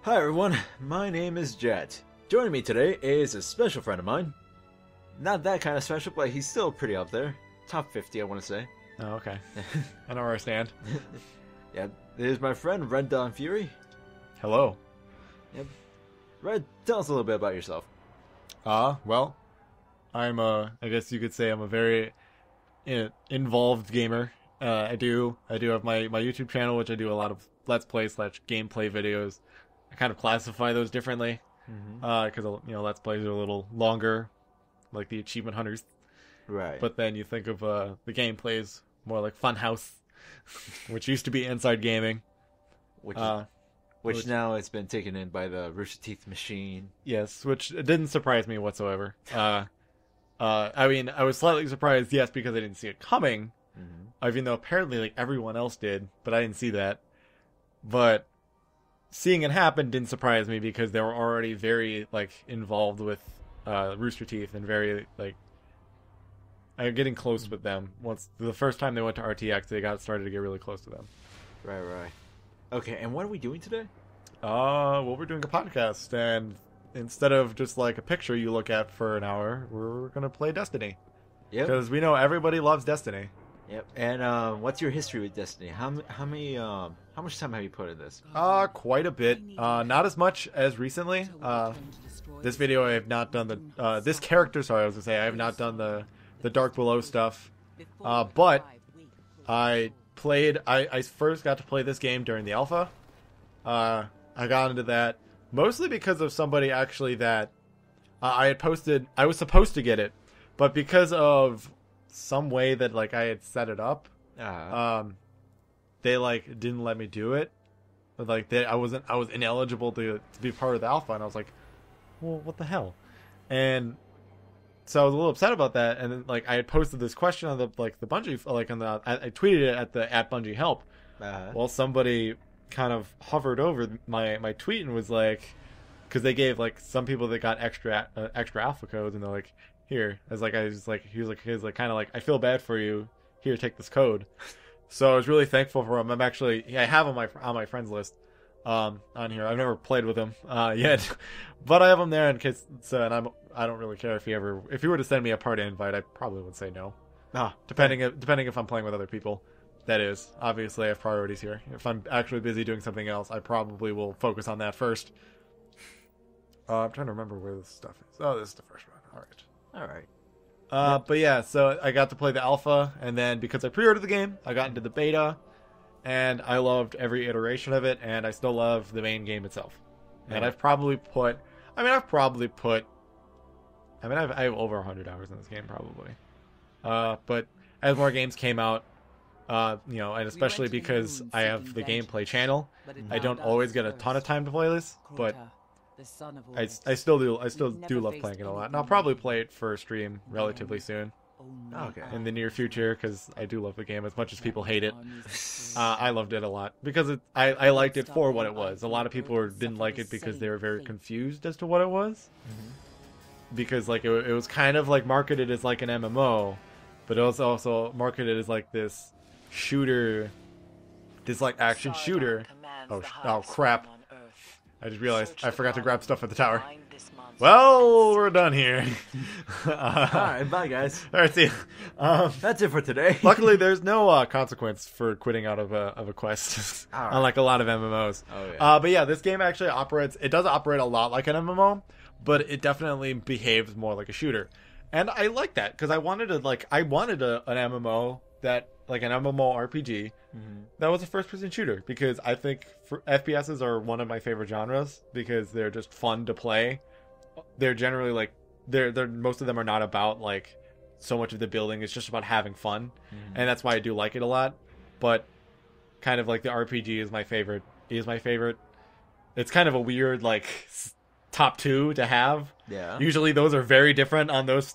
Hi everyone, my name is Jett. Joining me today is a special friend of mine. Not that kind of special, but he's still pretty up there. Top 50, I want to say. Oh, okay. I know where I stand. Yeah, there's my friend Red Dawn Fury. Hello. Yep. Red, tell us a little bit about yourself. Well, I guess you could say I'm a very involved gamer. I do have my YouTube channel, which I do a lot of Let's Play / gameplay videos. I kind of classify those differently, because Let's Plays are a little longer, like the Achievement Hunters. Right. But then you think of the gameplays more like Funhouse, which used to be Inside Gaming, Which now it's been taken in by the Rooster Teeth machine. yes, which didn't surprise me whatsoever. I mean, I was slightly surprised, yes, because I didn't see it coming, even though apparently like everyone else did, but I didn't see that. But seeing it happen didn't surprise me because they were already very like involved with Rooster Teeth and very like getting close with them. Once the first time they went to RTX, they got started to get really close to them. Right. Okay, and what are we doing today? Well, we're doing a podcast, and instead of just like a picture you look at for an hour, we're gonna play Destiny. Yep. Because we know everybody loves Destiny. Yep. And what's your history with Destiny? How much time have you put in this? Quite a bit. Not as much as recently. This video I have not done the this character. Sorry, I was gonna say I have not done the Dark Below stuff. But I first got to play this game during the alpha. I got into that mostly because of somebody actually that I had posted. I was supposed to get it, but because of some way that like I had set it up, they like didn't let me do it. Like I was ineligible to be part of the alpha, and I was like, well, what the hell? And so I was a little upset about that. And then like I had posted this question on the Bungie, like I tweeted it at the @Bungie help. Well, somebody kind of hovered over my tweet and was like, because they gave like some people that got extra alpha codes, and they're like, here, he was like kind of like, I feel bad for you, here, take this code. So I was really thankful for him. I have on my friends list on here. I've never played with him yet, but I have him there in case. And I don't really care if he were to send me a party invite, I probably would say no. Depending if I'm playing with other people. That is, obviously I have priorities here. If I'm actually busy doing something else, I probably will focus on that first. I'm trying to remember where this stuff is. Oh, this is the first one. All right. But yeah, so I got to play the alpha, and then because I pre-ordered the game, I got into the beta, and I loved every iteration of it, and I still love the main game itself. And I have over 100 hours in this game probably. But as more games came out, and especially because I have the gameplay channel, I don't always get a ton of time to play this, but I still do love playing it a lot, and I'll probably play it for a stream relatively soon. Okay. In the near future, because I do love the game as much as people hate it. I loved it a lot because I liked it for what it was. A lot of people didn't like it because they were very confused as to what it was. Because like it was kind of like marketed as like an MMO, but it was also marketed as like this shooter, this like action shooter. Oh crap! I just realized I forgot to grab stuff at the tower. Well, we're done here. Alright, bye guys. Alright, see ya. That's it for today. Luckily, there's no consequence for quitting out of a quest, Right. unlike a lot of MMOs. Oh, yeah. But yeah, this game actually does operate a lot like an MMO, but it definitely behaves more like a shooter. And I like that, because I wanted an MMO that, like an MMO RPG, that was a first-person shooter, because I think FPSs are one of my favorite genres, because they're just fun to play. They're generally like they're most of them are not about like so much of the building. It's just about having fun, and that's why I do like it a lot. But kind of like the RPG is my favorite. It's kind of a weird like top two to have. Yeah. Usually those are very different on those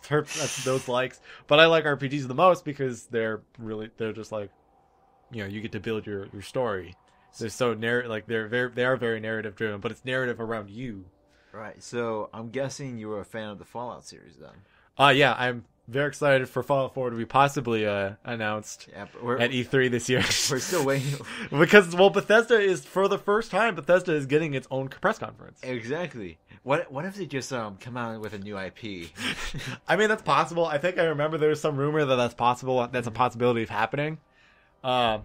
those likes. But I like RPGs the most because they're just like, you get to build your story. They're so they are very narrative driven, but it's narrative around you. Right. So I'm guessing you were a fan of the Fallout series then. Yeah, I'm very excited for Fallout 4 to be possibly announced at E3 this year. We're still waiting. Because, well, Bethesda is, for the first time, Bethesda is getting its own press conference. Exactly. What if they just come out with a new IP? I mean, that's possible. I think I remember there was some rumor that that's possible. That's a possibility of happening. But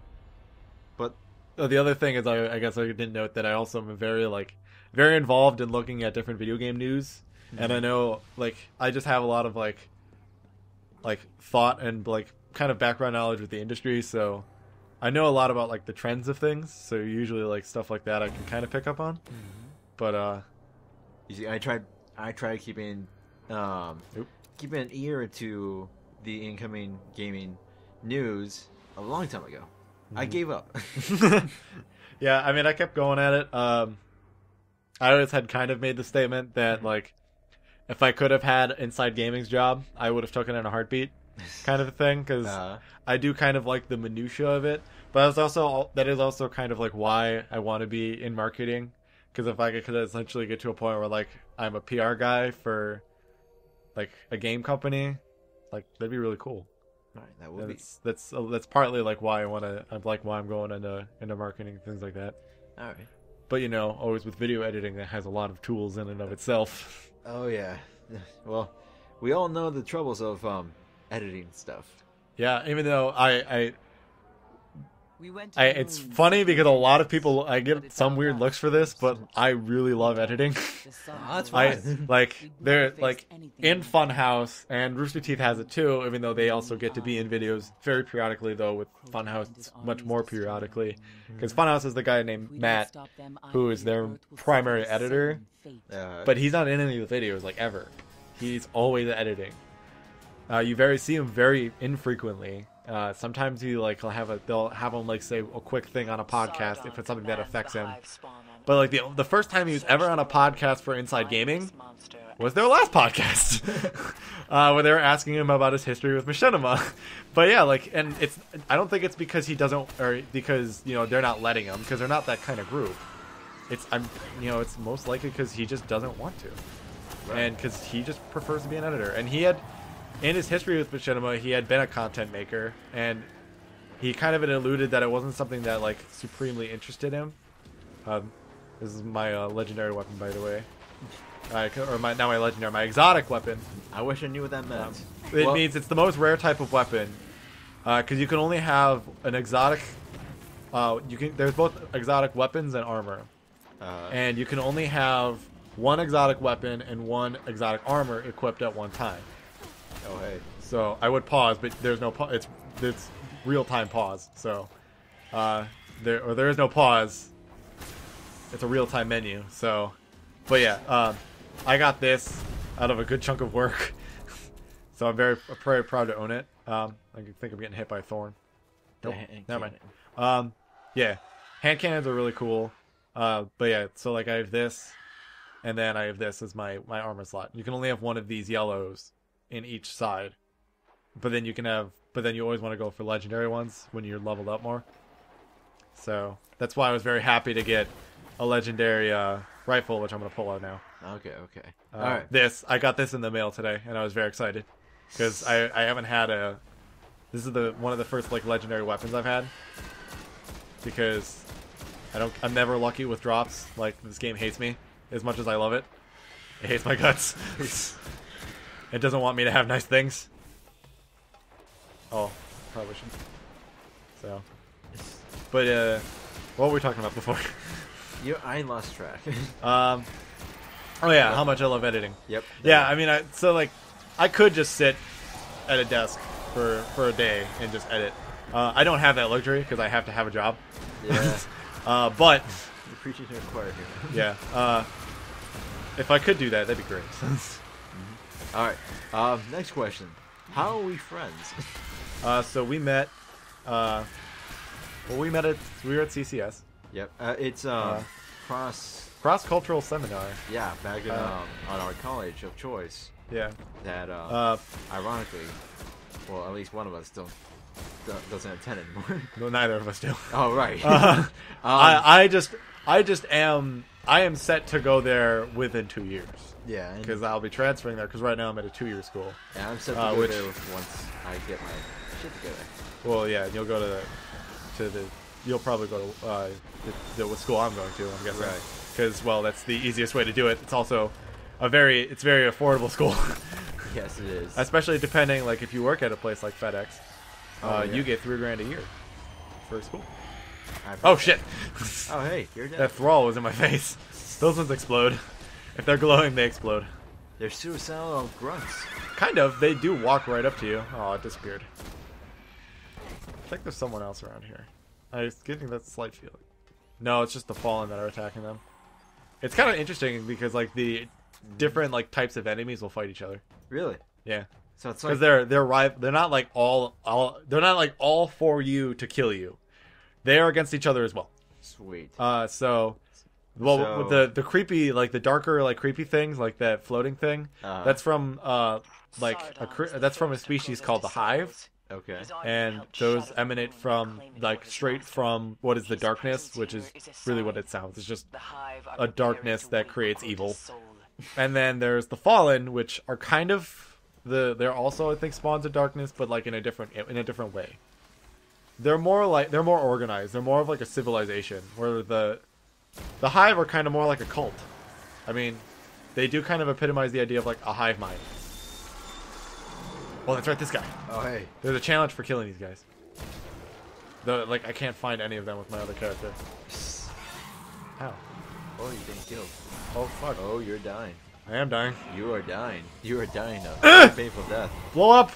the other thing is, I guess I didn't note that I also am very involved in looking at different video game news. And I know, I just have a lot of, thought and, kind of background knowledge with the industry, so I know a lot about, the trends of things, so usually, stuff like that I can kind of pick up on. Mm-hmm. But, you see, I tried keeping an ear to the incoming gaming news a long time ago. Mm-hmm. I gave up. Yeah, I mean, I kept going at it. I always had kind of made the statement that, if I could have had Inside Gaming's job, I would have taken it in a heartbeat, kind of a thing, because I do kind of like the minutia of it. But that is also kind of why I want to be in marketing, because if I could essentially get to a point where I'm a PR guy for a game company, that'd be really cool. Right, that would be. That's partly why why I'm going into marketing, things like that. All right. But always with video editing, that has a lot of tools in and of itself. Oh yeah, well, we all know the troubles of editing stuff. Yeah, even though it's funny because a lot of people, I get some weird looks for this, but I really love editing. That's fine. They're in Funhouse, and Rooster Teeth has it too, even though they also get to be in videos very periodically, though with Funhouse it's much more periodically. Because Funhouse is the guy named Matt, who is their primary editor, but he's not in any of the videos, ever. He's always editing. You see him very infrequently. Sometimes they'll have him say a quick thing on a podcast if it's something that affects him. But the first time he was ever on a podcast for Inside Gaming was their last podcast, where they were asking him about his history with Machinima. But yeah, and I don't think it's because he doesn't, or because they're not letting him, because they're not that kind of group. It's most likely because he just doesn't want to, right. And because he just prefers to be an editor, and he had. In his history with Machinima, he had been a content maker, and he kind of had alluded that it wasn't something that supremely interested him. This is my legendary weapon, by the way, my exotic weapon. I wish I knew what that meant. It means it's the most rare type of weapon, because you can only have an exotic. There's both exotic weapons and armor, and you can only have one exotic weapon and one exotic armor equipped at one time. Oh hey. So I would pause, but there's no pause. It's real time pause. So there is no pause. It's a real time menu. So, but yeah, I got this out of a good chunk of work. So I'm very proud to own it. I think I'm getting hit by a thorn. Nope, never mind. Yeah, hand cannons are really cool. But yeah, so I have this, and then I have this as my armor slot. You can only have one of these yellows in each side, but then you always want to go for legendary ones when you're leveled up more. So that's why I was very happy to get a legendary rifle, which I'm going to pull out now. Okay. All right. I got this in the mail today, and I was very excited because I haven't had this is one of the first legendary weapons I've had, because I'm never lucky with drops. This game hates me as much as I love it. It hates my guts. It doesn't want me to have nice things. Oh, probably should. So, but what were we talking about before? I lost track. Oh yeah, how much I love editing. Yep. Yeah, I mean, I could just sit at a desk for a day and just edit. I don't have that luxury because I have to have a job. Yeah. But you're preaching to the choir here. Yeah. If I could do that, that'd be great. All right. Next question. How are we friends? So we met. We were at CCS. Yep. It's cross-cultural seminar. Yeah, back in on our college of choice. Yeah. That ironically, well, at least one of us doesn't attend anymore. No, neither of us do. Oh right. I am set to go there within 2 years. Yeah, Because I'll be transferring there. Because right now I'm at a 2-year school. yeah, I'm set to go there once I get my shit together. Well, yeah, you'll go to the you'll probably go to the school I'm going to. I'm guessing. Right. Because well, that's the easiest way to do it. It's also very affordable school. Yes, it is. Especially depending, like, if you work at a place like FedEx, Yeah. you get $3,000 a year for school. Oh shit! Oh hey, you're dead. That thrall was in my face. Those ones explode. If they're glowing, they explode. They're suicidal grunts. Kind of. They do walk right up to you. Oh, it disappeared. I think there's someone else around here. I was getting that slight feeling. No, it's just the fallen that are attacking them. It's kind of interesting because like the different like types of enemies will fight each other. Really? Yeah. So it's like Because they're not like they're not like all for you to kill you. They are against each other as well. sweet. So with the creepy, like the darker, like creepy things, like that floating thing. That's from that's from a species called the Hive, Okay. and those emanate from like straight from what is the darkness, which is really what it sounds. It's just a darkness that creates evil. And then there's the Fallen, which are kind of they're also I think spawns of darkness, but like in a different way. They're more organized. They're more of like a civilization, where the Hive are kind of more like a cult. I mean, they do kind of epitomize the idea of like a hive mind. Well, that's right, this guy. Oh hey. There's a challenge for killing these guys. Though, like, I can't find any of them with my other character. Ow. Oh, you didn't kill. Oh, fuck. Oh, you're dying. I am dying. You are dying. You are dying of painful death. Blow up!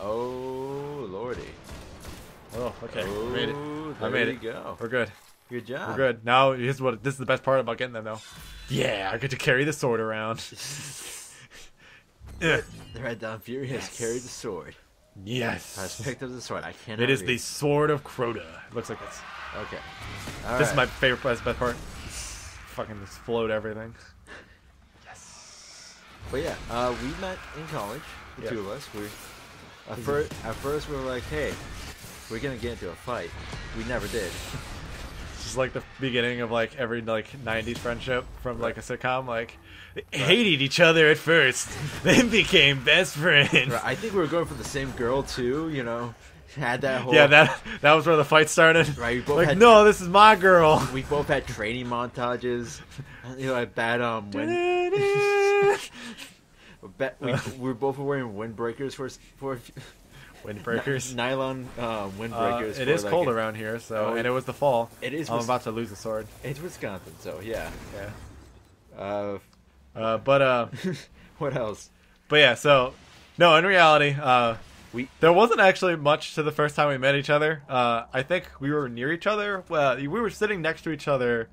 Oh lordy. Oh, okay. Oh, I made it. there I made you it. go. Good job. Good job. We're good. Now, this is the best part about getting them, though. Yeah, I get to carry the sword around. The Red Dawn Fury has carried the sword. Yes. Has picked up the sword. I cannot. It is read. the Sword of Crota. It looks like this. Okay. This is my favorite best part. Fucking explode everything. Yes. But yeah, we met in college. The two of us. At first we were like, hey, we're gonna get into a fight. We never did. Just like the beginning of like every like 90s friendship from like a sitcom, like they hated each other at first, then became best friends. Right, I think we were going for the same girl too. You know, had that whole that was where the fight started. Right, we both like had, no, this is my girl. We both had training montages. You know, at bad we were both wearing windbreakers for windbreakers. Nylon windbreakers. It is cold around here, so and it was the fall. It is. I'm about to lose the sword. It's Wisconsin, so yeah. Yeah. But what else? But yeah, so no, in reality, there wasn't actually much to the first time we met each other. I think we were near each other. Well, we were sitting next to each other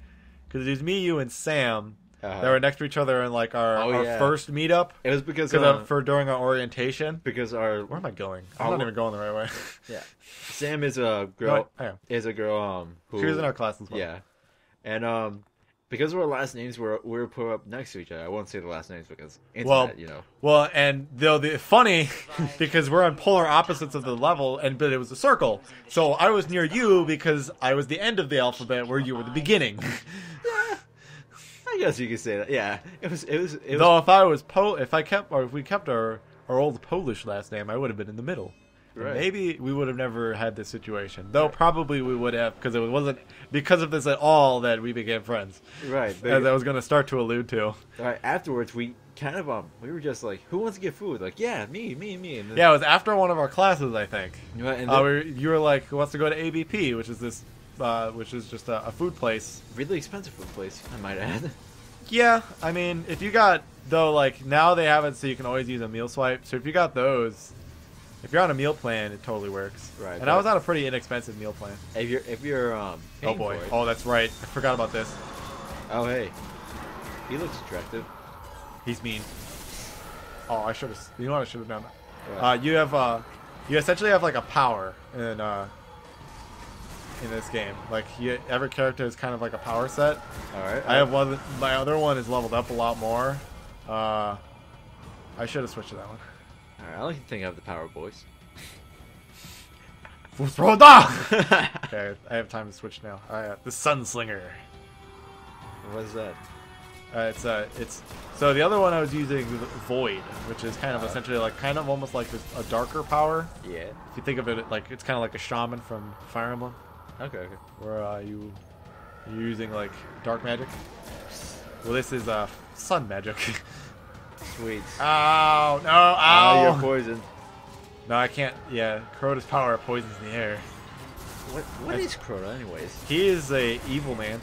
because it was me, you, and Sam. They were next to each other in like our first meetup. It was because during our orientation. Because where am I going? I'm not even going the right way. Yeah, Sam is a girl. No, is a girl who she was in our class as well. Yeah, and because of our last names, we're put up next to each other. I won't say the last names because internet, you know. Well, and though the funny because we're on polar opposites of the level, but it was a circle. So I was near you because I was the end of the alphabet, where you were the beginning. I guess you could say that. Yeah, it was. Though if we kept our old Polish last name, I would have been in the middle. Right. Maybe we would have never had this situation. Though probably we would have, because it wasn't because of this at all that we became friends. Right. As I was going to start to allude to. Right. Afterwards, we kind of we were just like, who wants to get food? Like, yeah, me. And then, yeah, it was after one of our classes, I think. Right, and then, you were like, who wants to go to ABP, which is just a food place. Really expensive food place, I might add. Yeah, I mean, if you got like now they have it so you can always use a meal swipe. So if you got those. If you're on a meal plan, it totally works. Right. And I was on a pretty inexpensive meal plan. If you're oh boy. Oh, that's right. I forgot about this. Oh hey. He looks attractive. He's mean. Oh, I should have. You know what I should have done? Right. You essentially have like a power in this game. Like every character is kind of like a power set. All right. I have one. My other one is leveled up a lot more. I should have switched to that one. Alright, I like to think I have the power, boys. Okay, I have time to switch now. The Sunslinger. What's that? It's so the other one I was using Void, which is kind of essentially like kind of almost like a darker power. Yeah. If you think of it like it's kind of like a shaman from Fire Emblem. Okay. Where you're using like dark magic. Well, this is sun magic. Sweet. Ow! No! Ow! You're poisoned. No, I can't. Yeah, Crota's power poisons in the air. What is Crota, anyways? He is a evil man.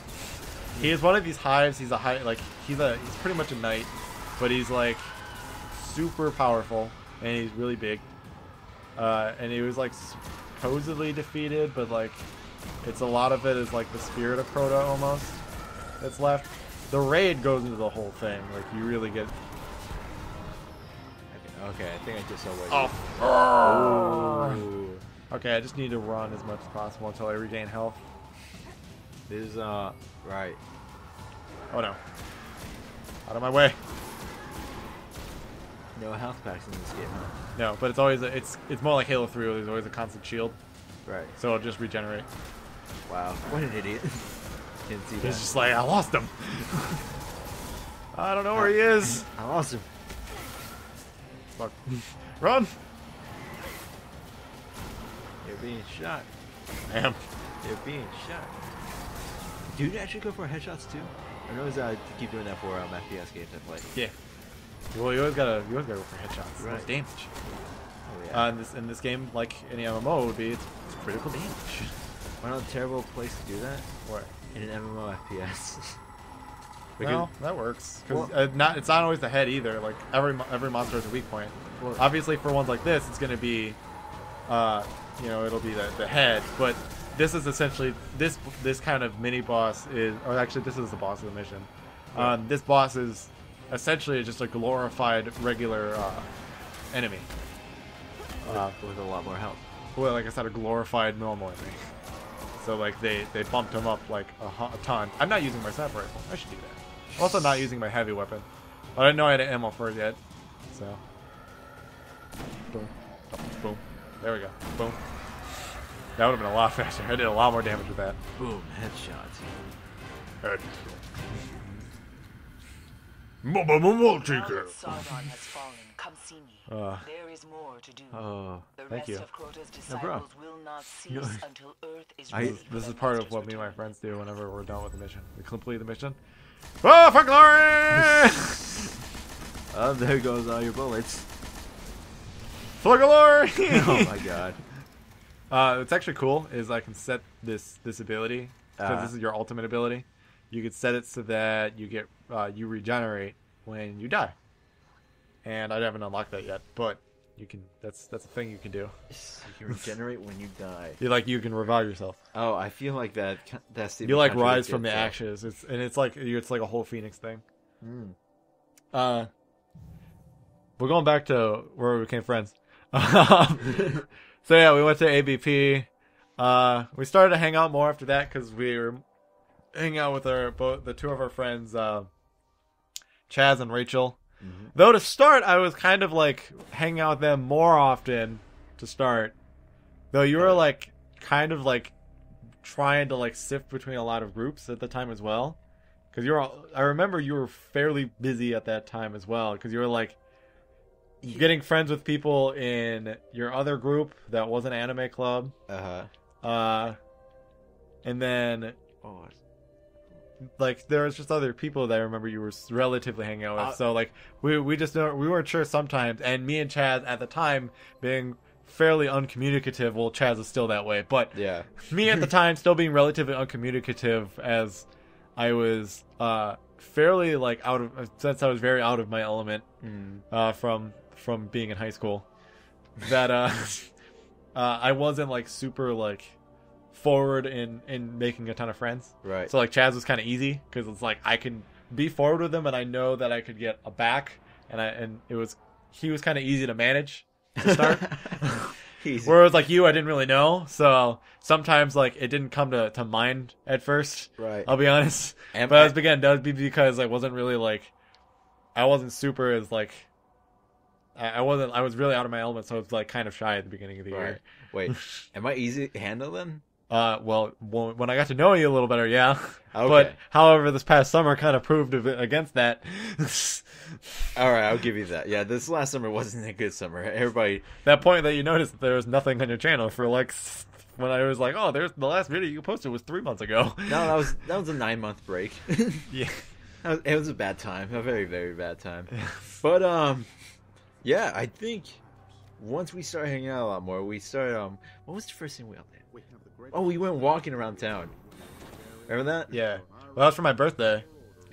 He is one of these hives. He's a high, like he's pretty much a knight, but he's like super powerful and he's really big. And he was like supposedly defeated, but like it's a lot of it is like the spirit of Crota almost that's left. The raid goes into the whole thing. Like you really get. Okay, I think I just saw what. Oh. Okay, I just need to run as much as possible until I regain health. This is right. Oh no! Out of my way! No health packs in this game, huh? No, but it's always it's more like Halo 3 where there's always a constant shield. Right. So it'll just regenerate. Wow, what an idiot! Didn't see that. He's just like, I lost him. I don't know where he is. I lost him. Fuck. Run! You're being shot. I am. You're being shot. Do you actually go for headshots too? I noticed I keep doing that for FPS games I play. Yeah. Well, you always gotta go for headshots. Right. Most damage. Oh yeah. In this game, like any MMO would be, it's critical damage. What a terrible place to do that? Where? In an MMO FPS. Well, that works. Because Well- it's not always the head either. Like every monster has a weak point. Well- Obviously, for ones like this, it's gonna be, it'll be the head. But this is essentially this kind of mini boss is, or actually this is the boss of the mission. Yeah. This boss is essentially just a glorified regular enemy. With a lot more health. Well, like I said, a glorified normal enemy. So like they bumped him up like a ton. I'm not using my sniper rifle. I should do that. I'm also not using my heavy weapon. But I didn't know I had an ammo for it yet. So. Boom. Boom. There we go. Boom. That would have been a lot faster. I did a lot more damage with that. Boom, headshots. Head. Now that Sargon has fallen, come see me. There is more to do. Oh, The thank rest you. of Crota's No problem. disciples will not cease until Earth is I- ready for This the is part of Master's what me and my return. friends do whenever we're done with the mission. We complete the mission. Oh, for glory! oh, there goes all your bullets. For glory! Oh my god. What's actually cool is I can set this ability because this is your ultimate ability. You can set it so that you get you regenerate when you die, and I haven't unlocked that yet, but you can. That's a thing you can do. You can regenerate when you die. You can revive yourself. Oh, I feel like that's You like rise from the ashes. It's like a whole phoenix thing. Mm. We're going back to where we became friends. So yeah, we went to ABP. We started to hang out more after that because we were hanging out with the two of our friends, Chaz and Rachel. Mm-hmm. Though to start, I was kind of like hanging out with them more often to start. Though you were like kind of like trying to like sift between a lot of groups at the time as well. Because I remember you were fairly busy at that time as well. Because you were like getting friends with people in your other group that was an anime club. And then like there was just other people that I remember you were relatively hanging out with. So like we weren't sure sometimes. And me and Chaz at the time being fairly uncommunicative. Well, Chaz is still that way, but Yeah. me at the time still being relatively uncommunicative as I was fairly like since I was very out of my element from being in high school, that I wasn't like super like forward in making a ton of friends. Right. So like Chaz was kind of easy because it's like I can be forward with him and I know that I could get a back, and he was kind of easy to manage to start. Whereas like you, I didn't really know, so sometimes like it didn't come to mind at first. Right. I'll be honest. And But that would be because I wasn't really like I wasn't super as like I was really out of my element, so I was like kind of shy at the beginning of the year. Wait, am I easy to handle then? Well, when I got to know you a little better, yeah. Okay. But however, this past summer kind of proved against that. All right, I'll give you that. Yeah, this last summer wasn't a good summer. Everybody, That point that you noticed that there was nothing on your channel for like when I was like, oh, there's the last video you posted was 3 months ago. no, that was a 9-month break. Yeah. It was a bad time, a very, very bad time. But yeah, I think once we started hanging out a lot more, we started. What was the first thing we all did? Oh, we went walking around town. Remember that? Yeah. Well, that was for my birthday.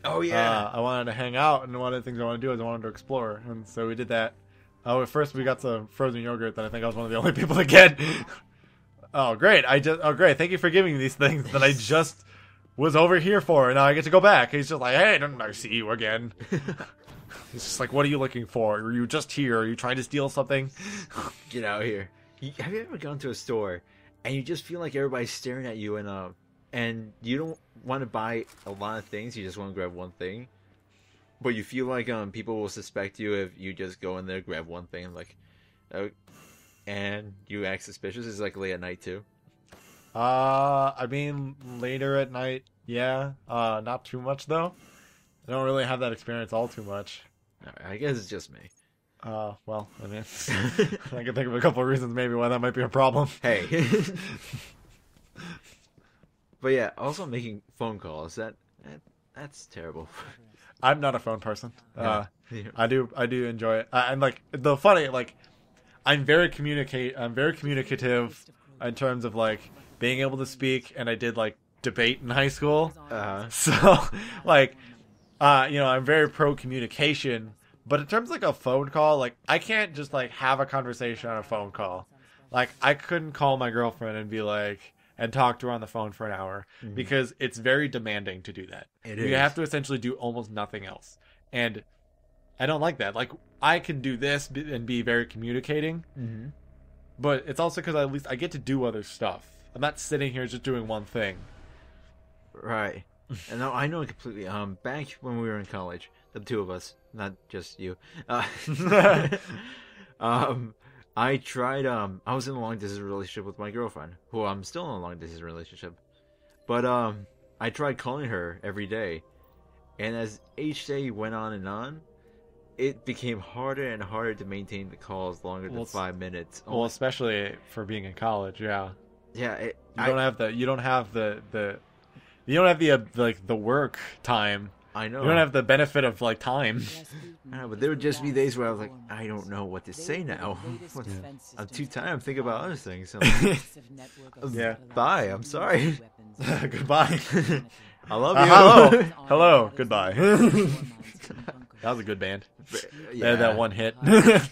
Oh yeah. I wanted to hang out, and one of the things I wanted to do is I wanted to explore, and so we did that. At first we got some frozen yogurt that I think I was one of the only people to get. Oh great! Great! Thank you for giving me these things that I just was over here for, and now I get to go back. He's just like, hey, don't I see you again? He's just like, what are you looking for? Are you just here? Are you trying to steal something? Get out here. Have you ever gone to a store and you just feel like everybody's staring at you and you don't want to buy a lot of things, you just want to grab one thing, but you feel like people will suspect you if you just go in there, grab one thing, like, and you act suspicious. It's like late at night too. I mean, later at night, yeah. Not too much though. I don't really have that experience all too much. I guess it's just me. Well, I mean, I can think of a couple of reasons maybe why that might be a problem. Hey. But yeah, also making phone calls, that's terrible. I'm not a phone person. Yeah. I do enjoy it. I'm like the funny like I'm very communicative in terms of like being able to speak, and I did like debate in high school. So like I'm very pro communication, but in terms of like a phone call, like I can't just like have a conversation on a phone call. Like I couldn't call my girlfriend and be like and talk to her on the phone for an hour because it's very demanding to do that. You have to essentially do almost nothing else. And I don't like that. Like I can do this and be very communicating, but it's also because at least I get to do other stuff. I'm not sitting here just doing one thing. Right. And I know it completely. Back when we were in college, the two of us, not just you. I tried. I was in a long distance relationship with my girlfriend, who I'm still in a long distance relationship. But I tried calling her every day, and as each day went on and on, it became harder and harder to maintain the calls longer than 5 minutes. Well, especially for being in college, yeah. Yeah, you don't have the work time. I know. You don't have the benefit of like time. I know, but there would just be days where I was like, I don't know what to say now. I'm too tired. I'm thinking about other things. Yeah. Bye. I'm sorry. Goodbye. I love you. Hello. Goodbye. That was a good band. They had that one hit. But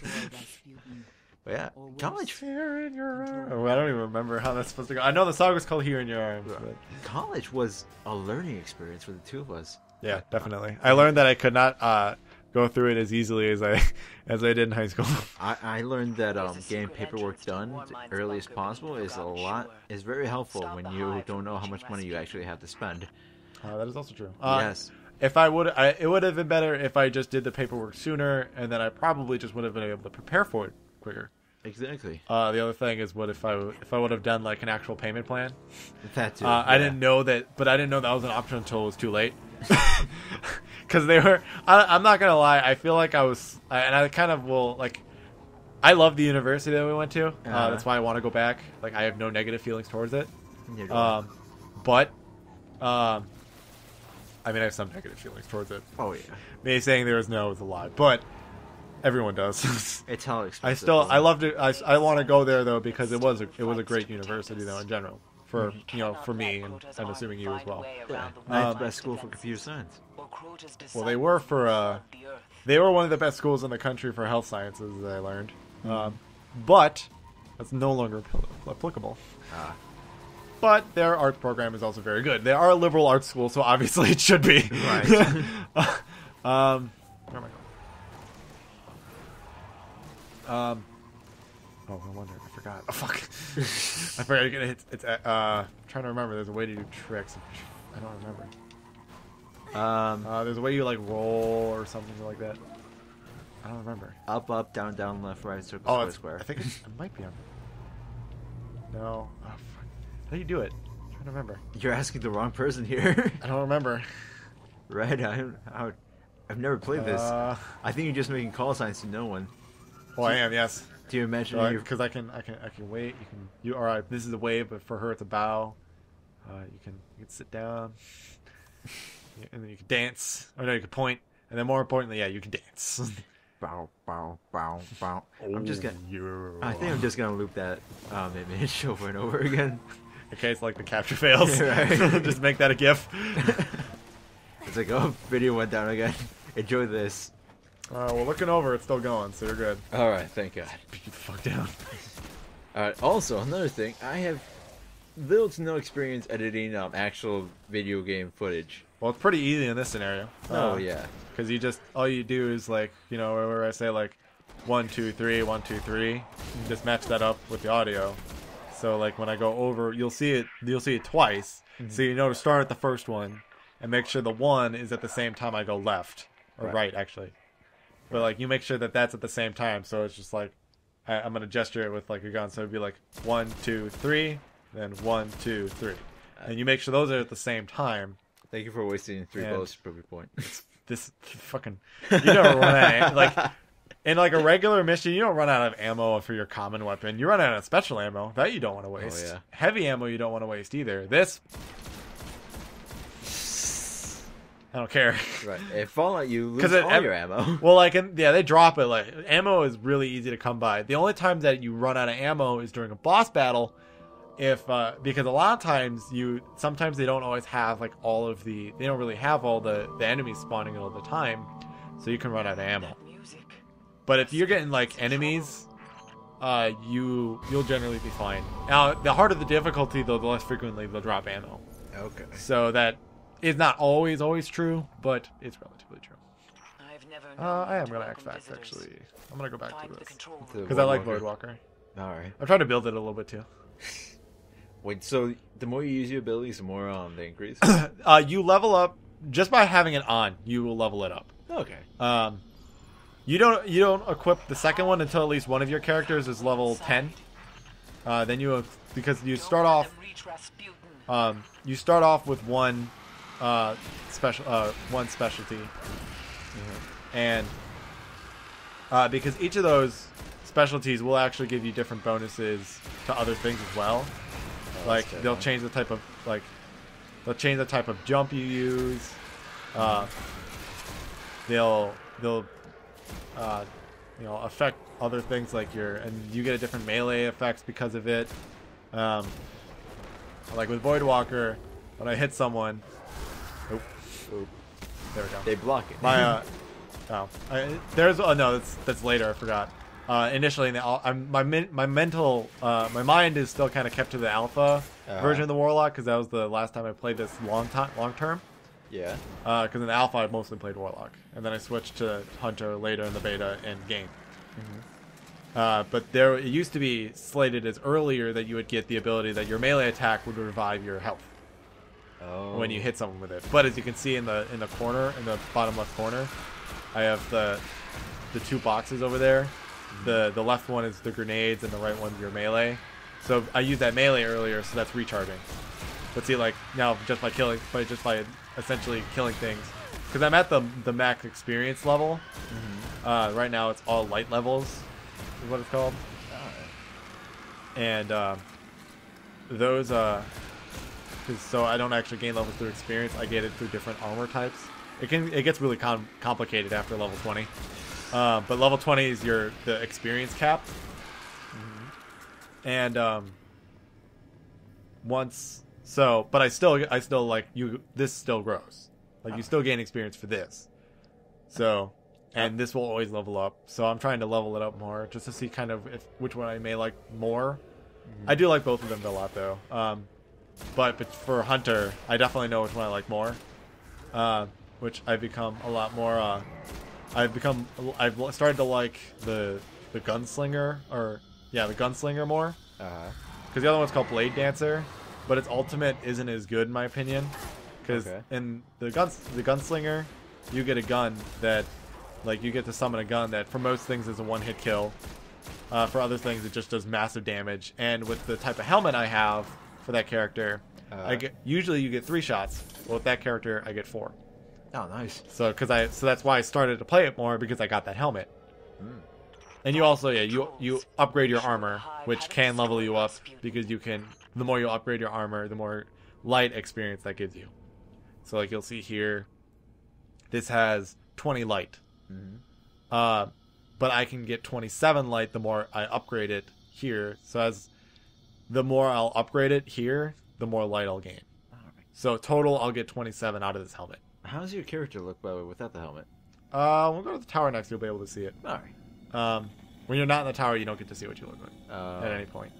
yeah, college. Here in your arms. Oh, I don't even remember how that's supposed to go. I know the song was called "Here in Your Arms." But... College was a learning experience for the two of us. Yeah, definitely. I learned that I could not go through it as easily as I did in high school. I learned that getting paperwork done the earliest possible is very helpful when you don't know how much money you actually have to spend. That is also true. Yes. If it would have been better if I just did the paperwork sooner, and then I probably just would have been able to prepare for it quicker. Exactly. The other thing is, what if I would have done like an actual payment plan? That too. I didn't know that was an option until it was too late. Because they were. I'm not gonna lie. I feel like I was, and I kind of will like. I love the university that we went to. That's why I want to go back. Like I have no negative feelings towards it. But I mean, I have some negative feelings towards it. Oh yeah. Me saying there was no is a lie, but everyone does. It's how expensive. I loved it. I want to go there though because it was a great university though in general for me, and I'm assuming you as well. Yeah. The best school for computer science. Well, they were one of the best schools in the country for health sciences, as I learned. But that's no longer applicable. But their art program is also very good. They are a liberal arts school, so obviously it should be. Right. Where am I going? Oh, no wonder. I forgot. Oh, fuck. I forgot. It's I'm trying to remember. There's a way to do tricks. I don't remember. There's a way you like roll or something like that. I don't remember. Up, up, down, down, left, right, circle, square, square. I think it might be on. No. Oh, fuck. How do you do it? I'm trying to remember. You're asking the wrong person here. I don't remember. Right? I've never played this. I think you're just making call signs to no one. Oh, I am. Yes. Do you imagine? Because I can wait. All right. This is a wave, but for her it's a bow. You can sit down, and then you can dance. Or no, you can point, and then more importantly, yeah, you can dance. Bow, bow, bow, bow. I'm just gonna. Yeah. I think I'm just gonna loop that image over and over again. In case like the capture fails, Right. Just make that a GIF. It's like, oh, video went down again. Enjoy this. Well, looking over, it's still going, so you're good. All right, thank God. Get the fuck down. All right. Also, another thing, I have little to no experience editing actual video game footage. Well, it's pretty easy in this scenario. Oh yeah. Because all you do is like, where I say like 1 2 3 1 2 3, you just match that up with the audio. So like when I go over, you'll see it twice. Mm-hmm. So you know to start at the first one and make sure the 1 is at the same time I go left or right actually. But like you make sure that that's at the same time. So it's just like I'm gonna gesture it with like a gun. So it'd be like 1 2 3, then 1 2 3, and you make sure those are at the same time. Thank you for wasting 3 bullets per point. This fucking you never run out of, like in like a regular mission you don't run out of ammo for your common weapon. You run out of special ammo that you don't want to waste. Oh, yeah. Heavy ammo you don't want to waste either. This I don't care. Right. If Fallout, you lose all your ammo. Well, they drop it. Like ammo is really easy to come by. The only time that you run out of ammo is during a boss battle. Because a lot of times sometimes they don't always have like they don't really have all the enemies spawning all the time, so you can run out of ammo. But if you're getting like enemies, you'll generally be fine. Now, the harder the difficulty, though, the less frequently they'll drop ammo. Okay. So that is not always true, but it's relatively true. I am gonna X-Fact actually. I'm gonna go back to this because I like Voidwalker. All right. I'm trying to build it a little bit too. Wait, so the more you use your abilities, the more they increase? You level up just by having it on. You will level it up. Okay. You don't equip the second one until at least one of your characters is level 10. Then because you start off with one specialty, and because each of those specialties will actually give you different bonuses to other things as well. Like they'll change the type of jump you use. They'll affect other things like and you get a different melee effects because of it. Like with Voidwalker, when I hit someone, there we go. They block it. That's later. I forgot. Initially, my mind is still kind of kept to the alpha version of the Warlock because that was the last time I played this long term. Yeah. Because in the alpha I mostly played Warlock, and then I switched to Hunter later in the beta and game. But it used to be slated as earlier that you would get the ability that your melee attack would revive your health when you hit someone with it. But as you can see in the corner, in the bottom left corner, I have the 2 boxes over there. The left one is the grenades and the right one's your melee. So I used that melee earlier, so that's recharging. But see, like now just by essentially killing things, because I'm at the max experience level. Right now it's all light levels, is what it's called. And those so I don't actually gain levels through experience. I get it through different armor types. It gets really complicated after level 20. But level 20 is the experience cap. And but I still like this still grows. Like you still gain experience for this. So, and this will always level up. So I'm trying to level it up more just to see kind of which one I may like more. I do like both of them a lot though. But for Hunter, I definitely know which one I like more. Which I've become a lot more. I've started to like the gunslinger the gunslinger more. Because the other one's called Blade Dancer, but its ultimate isn't as good in my opinion. Because in the gunslinger, you get a gun that, like, you get to summon a gun that for most things is a one-hit kill. For other things, it just does massive damage. And with the type of helmet I have, for that character. Usually you get 3 shots. Well, with that character, I get 4. Oh, nice. So that's why I started to play it more, because I got that helmet. And you also you upgrade your armor, which can level you up, because the more you upgrade your armor, the more light experience that gives you. So like you'll see here, this has 20 light. But I can get 27 light the more I upgrade it here. So as the more I'll upgrade it here, the more light I'll gain. So total, I'll get 27 out of this helmet. How does your character look, by the way, without the helmet? We'll go to the tower next. You'll be able to see it. All right. When you're not in the tower, you don't get to see what you look like at any point.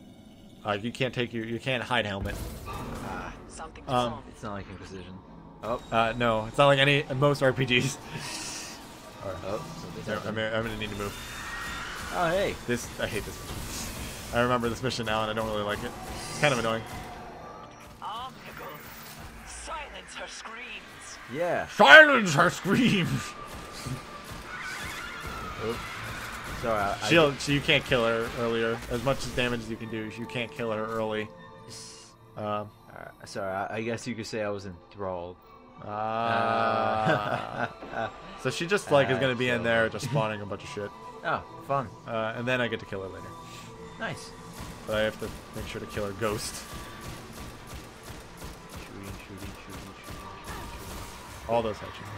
You can't hide helmet. Something's wrong. It's not like Inquisition. Oh. No, it's not like most RPGs. Oh, I'm gonna need to move. Oh, hey. I hate this mission. I remember this mission now, and I don't really like it. It's kind of annoying. Silence her screams. Yeah. Silence her screams. Sorry, you can't kill her earlier. As much damage as you can do, you can't kill her early. Sorry, I guess you could say I was enthralled. So she just like is gonna be in there just spawning a bunch of shit. Oh, fun. And then I get to kill her later. Nice. But I have to make sure to kill her ghost. Shooting. All those headshots.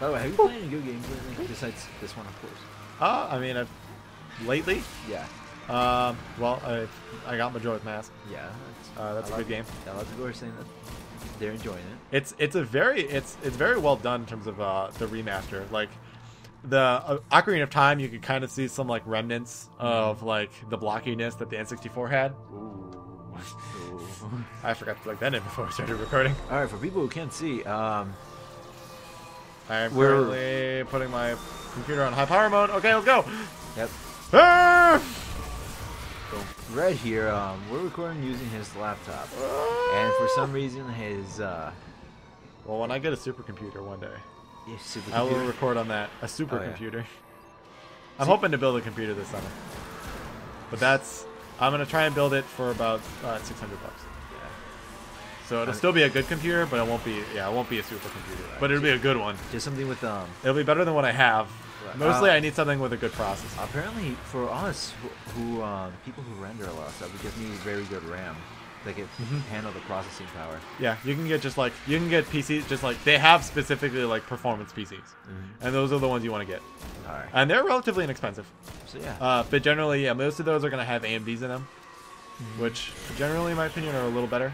By the way, have you played any good games lately? Besides this one, of course. I mean, lately? Yeah. Well, I got Majora's Mask. Yeah. That's a good game. A lot of people are saying that they're enjoying it. It's very well done in terms of the remaster. Like the Ocarina of Time, you could kind of see some like remnants of like the blockiness that the N64 had. Ooh. I forgot to plug that in before I started recording. All right, for people who can't see, I'm currently putting my computer on high power mode. Okay, let's go. Yep. Ah! So right here, we're recording using his laptop, and for some reason, his Well, when I get a supercomputer one day, supercomputer. I will record on that. A supercomputer. Yeah. I'm hoping to build a computer this summer, but I'm gonna try and build it for about $600. Yeah. So it'll still be a good computer, but it won't be a supercomputer. But it'll be a good one. Just something with It'll be better than what I have. Right. Mostly, I need something with a good processor. Apparently, for us, who people who render a lot of stuff, we just need very good RAM. They can handle the processing power. Yeah, you can get PCs just like they have specifically like performance PCs, and those are the ones you want to get. All right. And they're relatively inexpensive. So yeah. But generally, yeah, most of those are gonna have AMDs in them, which generally, in my opinion, are a little better.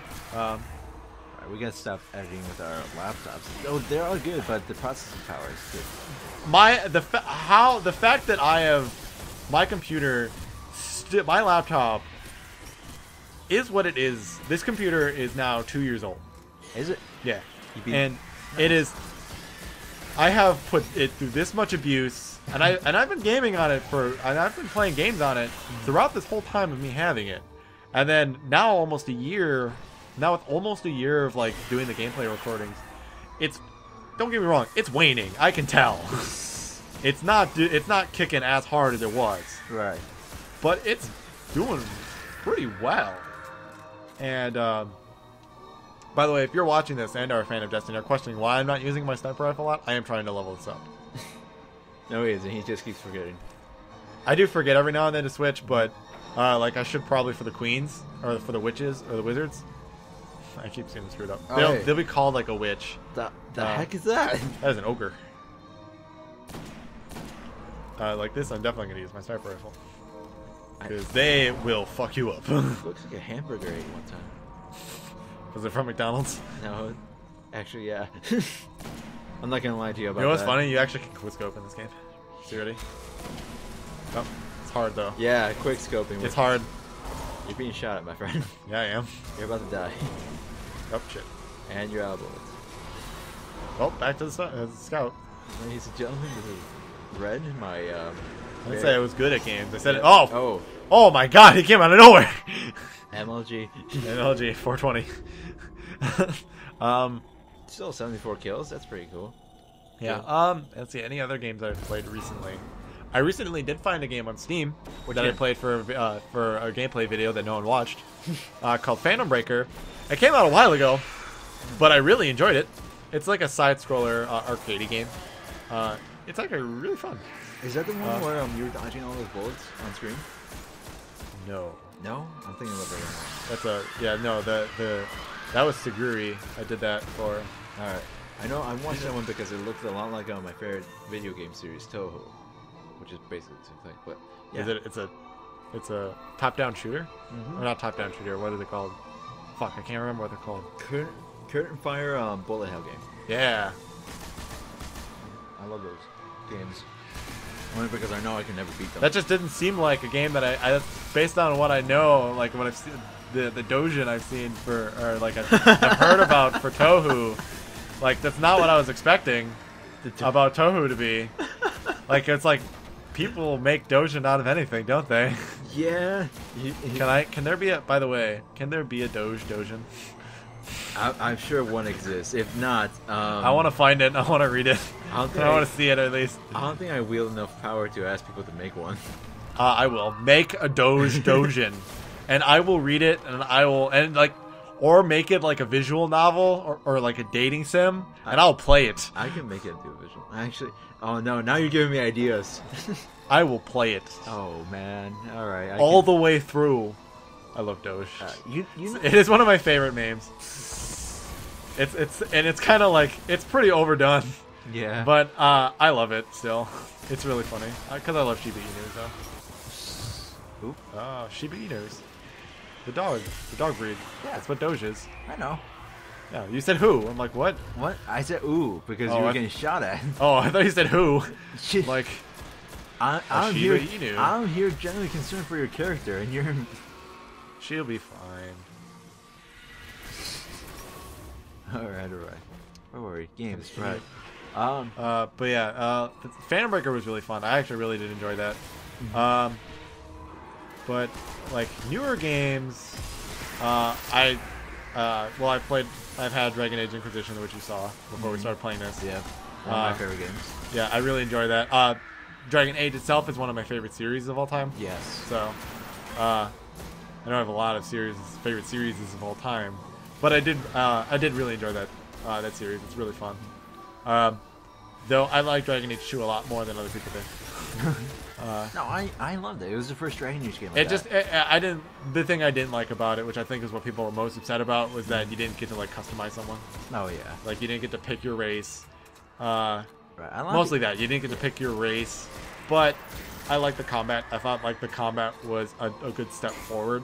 We gotta stop editing with our laptops. Oh, they're all good, but the processing power is good. The fact that I have my computer, my laptop is what it is. This computer is now 2 years old. Is it? Yeah, and it is. I have put it through this much abuse, and I've been gaming on it and I've been playing games on it throughout this whole time of me having it, and then now almost a year. Now with almost a year of like doing the gameplay recordings, don't get me wrong, it's waning. I can tell. It's not kicking as hard as it was. Right. But it's doing pretty well. And by the way, if you're watching this and are a fan of Destiny, are questioning why I'm not using my sniper rifle a lot, I am trying to level this up. No, he isn't. He just keeps forgetting. I do forget every now and then to switch, but like I should probably for the queens or for the witches or the wizards. I keep seeing them screwed up. They'll be called like a witch. The heck is that? That is an ogre. Like this, I'm definitely going to use my sniper rifle. Because they will fuck you up. Looks like a hamburger ate one time. Was it from McDonald's? No. Actually, yeah. I'm not going to lie to you about that. You know what's funny? You actually can quickscope in this game. See, ready? Oh, it's hard though. Yeah, quick scoping. It's hard. You're being shot at, my friend. Yeah, I am. You're about to die. Oh, shit. And you're out of bullets. Well, back to the scout. Ladies and gentlemen, this is Red, my, I didn't say I was good at games. I said it. Oh! Oh my god, he came out of nowhere! MLG. MLG, 420. Still 74 kills, that's pretty cool. Yeah, let's see, any other games I've played recently? I recently did find a game on Steam that game? I played for a gameplay video that no one watched, called Phantom Breaker. It came out a while ago, but I really enjoyed it. It's like a side-scroller arcade game. It's actually really fun. Is that the one where you're dodging all those bullets on screen? No. No? I'm thinking about that one. That's no, that was Seguri. I did that for. Alright. I know I watched that one because it looked a lot like my favorite video game series, Toho, which is basically the same thing. But yeah. It's a top-down shooter? Or not top-down shooter, what is it called? Fuck, I can't remember what they're called. Curtain Fire bullet hell game. Yeah. I love those games. Only because I know I can never beat them. That just didn't seem like a game that I based on what I know, like what I've seen, the Dojin I've seen for, or like I've heard about for Toho. Like, that's not what I was expecting about Toho to be. Like, it's like people make Dojin out of anything, don't they? Yeah. Can there be a, by the way, can there be a Dojin? I'm sure one exists. If not, I want to find it. I want to read it. I want to see it at least. I don't think I wield enough power to ask people to make one. I will make a Dojin, and I will read it, and or make it like a visual novel or like a dating sim, and I'll play it. I can make it into a visual. Actually, oh no, now you're giving me ideas. I will play it. Oh man, all right. All the way through. I love Doge. It is one of my favorite memes. It's kind of like, it's pretty overdone. Yeah. But I love it still. It's really funny because I love Shiba Inus though. Oop. Shiba Inus. The dog breed. Yeah. That's what Doge is. I know. Yeah, you said who? I'm like, what? What? I said ooh because you were getting shot at. Oh, I thought you said who. Like, I'm Shiba here. Inu. I'm here generally concerned for your character, and you're. She'll be fine. Alright. Don't worry. Games, right. But yeah, Phantom Breaker was really fun. I actually really did enjoy that. But like newer games, I've had Dragon Age Inquisition, which you saw before we started playing this. Yeah, one of my favorite games. Yeah, I really enjoy that. Dragon Age itself is one of my favorite series of all time. Yes. So, I don't have a lot of favorite series of all time, but I did really enjoy that series. It's really fun. Though I like Dragon Age 2 a lot more than other people did. No, I loved it. It was the first Dragon Age game. The thing I didn't like about it, which I think is what people were most upset about, was that you didn't get to like customize someone. Oh yeah. Like you didn't get to pick your race. Right. Mostly that you didn't get to pick your race, but I like the combat. I thought like the combat was a good step forward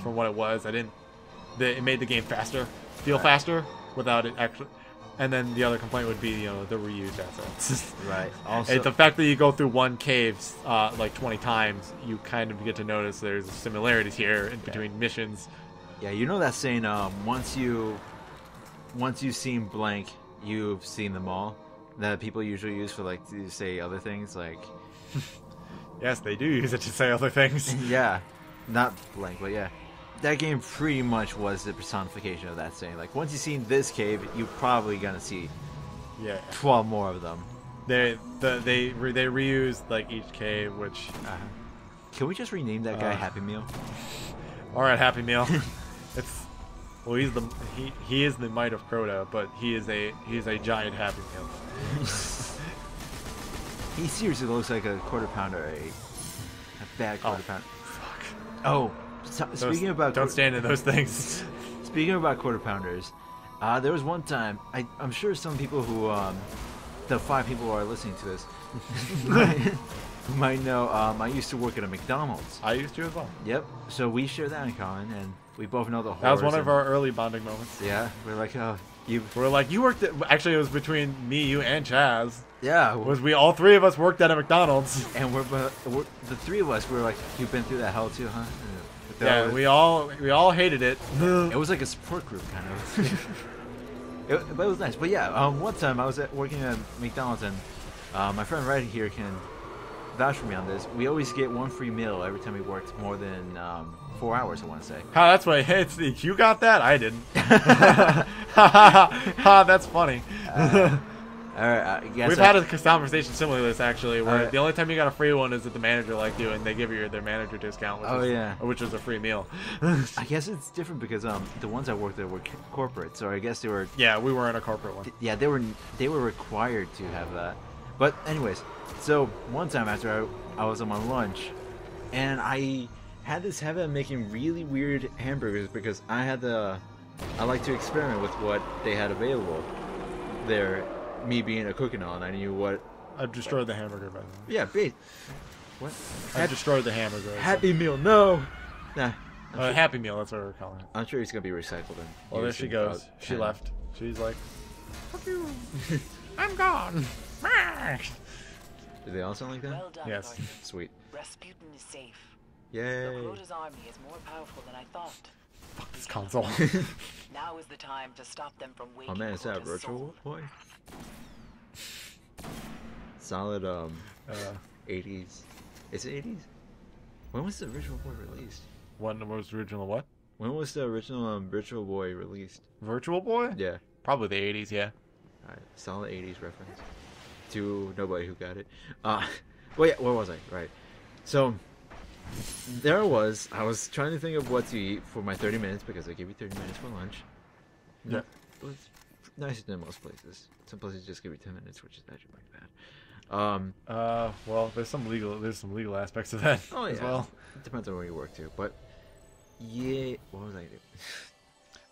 from what it was. It made the game faster, feel faster without it actually. And then the other complaint would be, the reused assets. Right. Also, the fact that you go through one cave like 20 times, you kind of get to notice there's similarities here in between missions. Yeah, you know that saying, once you've seen blank, you've seen them all. That people usually use for like to say other things, like. Yes, they do use it to say other things. Yeah, not blank, but yeah. That game pretty much was the personification of that saying. Like, once you've seen this cave, you're probably gonna see 12 more of them. They reused like each cave, which can we just rename that guy Happy Meal? All right, Happy Meal. He is the might of Crota, but he is a giant Happy Meal. He seriously looks like a quarter pounder, a bad quarter pounder. Fuck. Oh. Speaking about don't stand in those things. Speaking about quarter pounders, there was one time I'm sure some people who the 5 people who are listening to this might know I used to work at a McDonald's. I used to as well. Yep. So we share that in common, and we both know the horrors. That was one of our early bonding moments. Yeah, we're like, you worked at. Actually, it was between me, you, and Chaz. Yeah. All 3 of us worked at a McDonald's. And we're the 3 of us. We're like, you've been through that hell too, huh? Yeah, we all hated it. It was like a support group, kind of. But it was nice. But yeah, one time I was working at McDonald's, and my friend right here can vouch for me on this. We always get 1 free meal every time we worked more than 4 hours, I want to say. That's why you got that? I didn't. That's funny. All right, I guess We've had a conversation similar to this actually, where Alright. the only time you got a free one is if the manager liked you and they give you their manager discount, which was a free meal. I guess it's different because the ones I worked at were corporate, so I guess they were. Yeah, we were in a corporate one. Yeah, they were required to have that. But anyways, so one time after I was on my lunch, and I had this habit of making really weird hamburgers because I like to experiment with what they had available there. Me being a cook and all, and I knew what. I've destroyed the hamburger, by the way. Yeah, what? I've destroyed the hamburger. Happy Meal, no. Nah. Happy Meal, that's what we're calling it. I'm sure it's gonna be recycled. Well, there she goes. She left. She's like, fuck you. I'm gone. Do they all sound like that? Well done, Yes. Guardian. Sweet. Rasputin is safe. Yay. Rhoda's army is more powerful than I thought. Fuck this console. Now is the time to stop them from waking Oh man, is that a Rhoda's virtual soul. boy? Solid 80s. Is it 80s? When was the Virtual Boy released? When was the original what? When was the original Virtual Boy released? Virtual Boy? Yeah. Probably the 80s, yeah. Alright, solid 80s reference. To nobody who got it. Well, yeah, where was I? Right. So, there I was trying to think of what to eat for my 30 minutes because they give you 30 minutes for lunch. Yeah. It was nicer than most places. Some places just give you 10 minutes, which is actually pretty bad. Well, there's some legal aspects of that Oh, as yeah. well. It depends on where you work too. But, yeah, what was I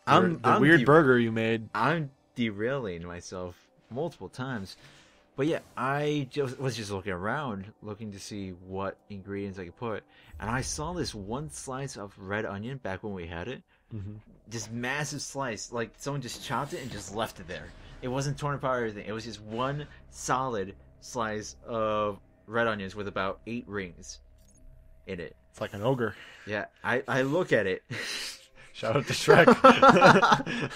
doing? The weird burger you made. I'm derailing myself multiple times. But yeah, I was just looking around, looking to see what ingredients I could put. And I saw this one slice of red onion back when we had it. Mm-hmm. This massive slice. Like, someone just chopped it and just left it there. It wasn't torn apart or anything. It was just one solid slice of red onions with about 8 rings in it. It's like an ogre. Yeah, I look at it. Shout out to Shrek.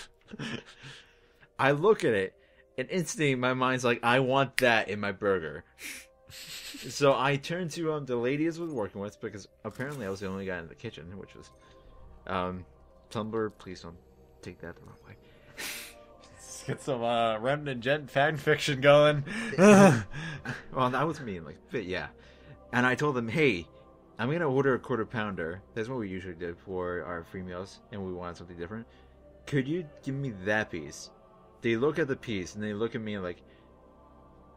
I look at it, and instantly my mind's like, I want that in my burger. So I turned to the lady I was working with, because apparently I was the only guy in the kitchen, which was Tumblr, please don't take that the wrong way. Let's get some Remnant Jett fan fiction going. Well, that was me, like, but yeah. And I told them, hey, I'm gonna order a quarter pounder. That's what we usually did for our free meals, and we wanted something different. Could you give me that piece? They look at the piece and they look at me like,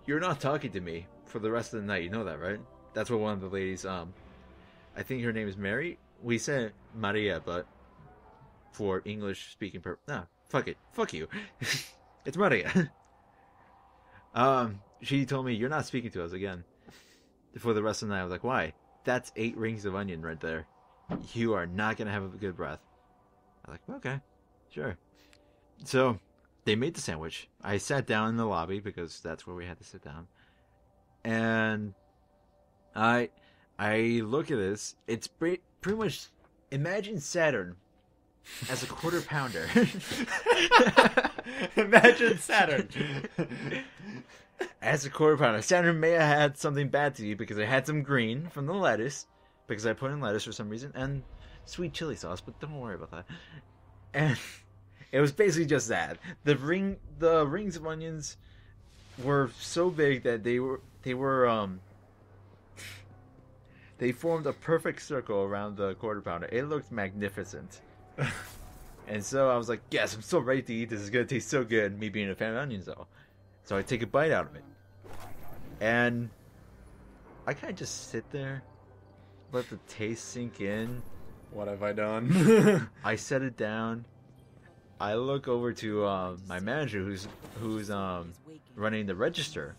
you're not talking to me for the rest of the night. You know that, right? That's what one of the ladies, I think her name is Mary. We said Maria, but for English speaking fuck it. Fuck you. It's Maria. She told me, you're not speaking to us again for the rest of the night. I was like, why? That's 8 rings of onion right there. You are not going to have a good breath. I was like, okay, sure. So they made the sandwich. I sat down in the lobby because that's where we had to sit down. And I look at this. It's pretty much, imagine Saturn as a quarter pounder. Imagine Saturn. As a quarter pounder. Saturn may have had something bad to eat because it had some green from the lettuce, because I put in lettuce for some reason, and sweet chili sauce, but don't worry about that. And it was basically just that. The rings of onions were so big that they formed a perfect circle around the quarter pounder. It looked magnificent. And so I was like, yes, I'm so ready to eat. This is going to taste so good, me being a fan of onions, though. So I take a bite out of it. And I kind of just sit there, let the taste sink in. What have I done? I set it down. I look over to my manager who's running the register.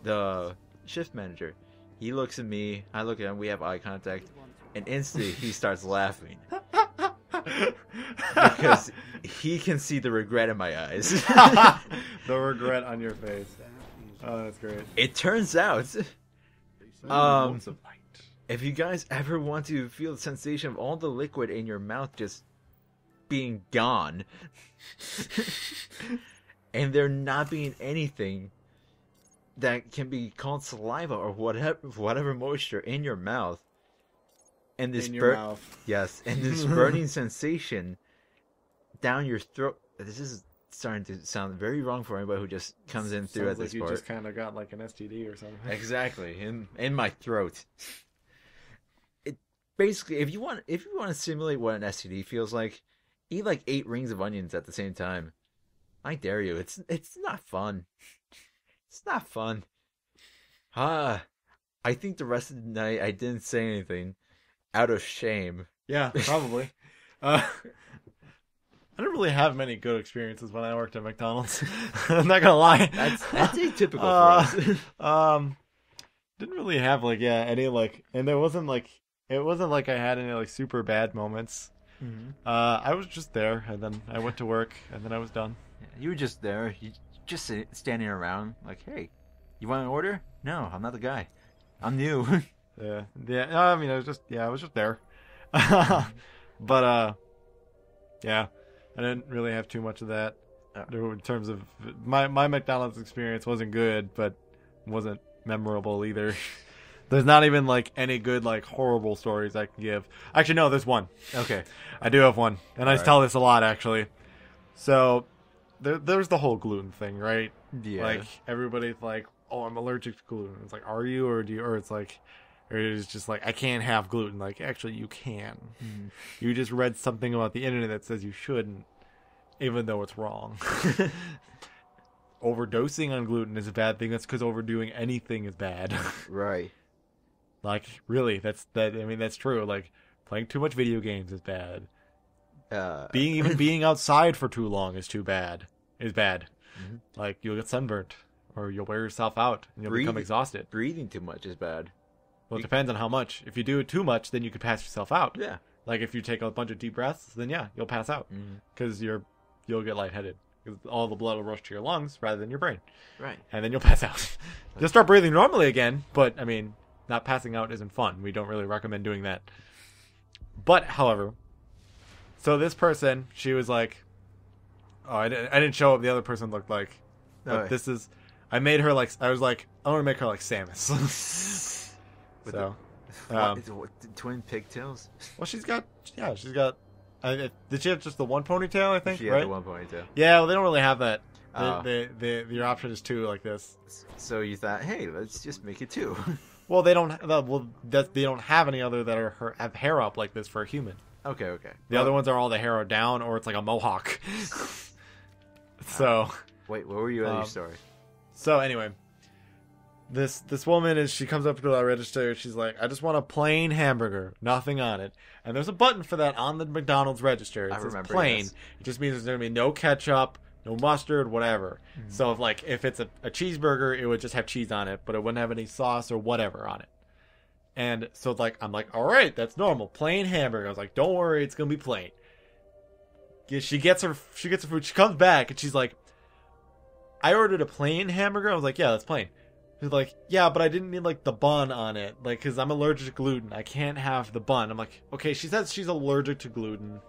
The shift manager. He looks at me, I look at him, we have eye contact, and instantly he starts laughing. Because he can see the regret in my eyes. The regret on your face. Oh, that's great. It turns out, if you guys ever want to feel the sensation of all the liquid in your mouth just being gone, and there not being anything that can be called saliva or whatever moisture in your mouth, and this mouth. Yes, and this burning sensation down your throat. This is starting to sound very wrong for anybody who just comes in through Sounds at this like you part. just kind of got like an STD or something. Exactly, in my throat. It basically, if you want to simulate what an STD feels like, eat like 8 rings of onions at the same time. I dare you. It's not fun. It's not fun. I think the rest of the night I didn't say anything out of shame. Yeah, probably. I didn't really have many good experiences when I worked at McDonald's. I'm not gonna lie. That's atypical for us. Didn't really have any and it wasn't like I had any like super bad moments. Mm-hmm. I was just there, and then I went to work, and then I was done. You were just there. You just standing around, like, hey, you want an order? No, I'm not the guy. I'm new. Yeah. I mean, I was just there. But yeah, I didn't really have too much of that. In terms of my McDonald's experience wasn't good, but wasn't memorable either. There's not even like any good like horrible stories I can give. Actually, no, there's one. Okay, I do have one, and I tell this a lot actually. So there's the whole gluten thing, right? Yeah. Like everybody's like, "Oh, I'm allergic to gluten." It's like, "Are you?" Or it's like, or it's just like, "I can't have gluten." Like, actually, you can. Mm-hmm. You just read something about the internet that says you shouldn't, even though it's wrong. Overdosing on gluten is a bad thing. That's because overdoing anything is bad. Right. Like, really, that's true. Like, playing too much video games is bad. Being outside for too long is bad. Mm-hmm. Like, you'll get sunburnt, or you'll wear yourself out, and you'll become exhausted. Breathing too much is bad. Well, it depends on how much. If you do it too much, then you could pass yourself out. Yeah. Like, if you take a bunch of deep breaths, then yeah, you'll pass out. Because you'll get lightheaded. Because all the blood will rush to your lungs rather than your brain. Right. And then you'll pass out. You'll start breathing normally again, but, I mean, not passing out isn't fun. We don't really recommend doing that. But, however, so this person, she was like, oh, I didn't show what the other person looked like. But I made her like, I was like, I want to make her like Samus. So, twin pigtails? Well, she's got. Did she have just the one ponytail? I think She had the one ponytail. Yeah, well, they don't really have that. Your option is 2 like this. So you thought, hey, let's just make it 2. Well, they don't. They don't have any other that have hair up like this for a human. Okay. The other ones are all the hair are down, or it's like a mohawk. So. Wait, where were you at your story? So anyway, this woman she comes up to the register. She's like, I just want a plain hamburger, nothing on it. And there's a button for that on the McDonald's register. It says plain. Yes. It just means there's going to be no ketchup, no mustard, whatever. Mm-hmm. So if it's a cheeseburger, it would just have cheese on it, but it wouldn't have any sauce or whatever on it. And so I'm like, all right, that's normal, plain hamburger. I was like, don't worry, it's going to be plain. She gets her food. She comes back and she's like, I ordered a plain hamburger. I was like, yeah, that's plain. She's like, yeah, but I didn't need like the bun on it, like, because I'm allergic to gluten. I can't have the bun. I'm like, okay. She says she's allergic to gluten,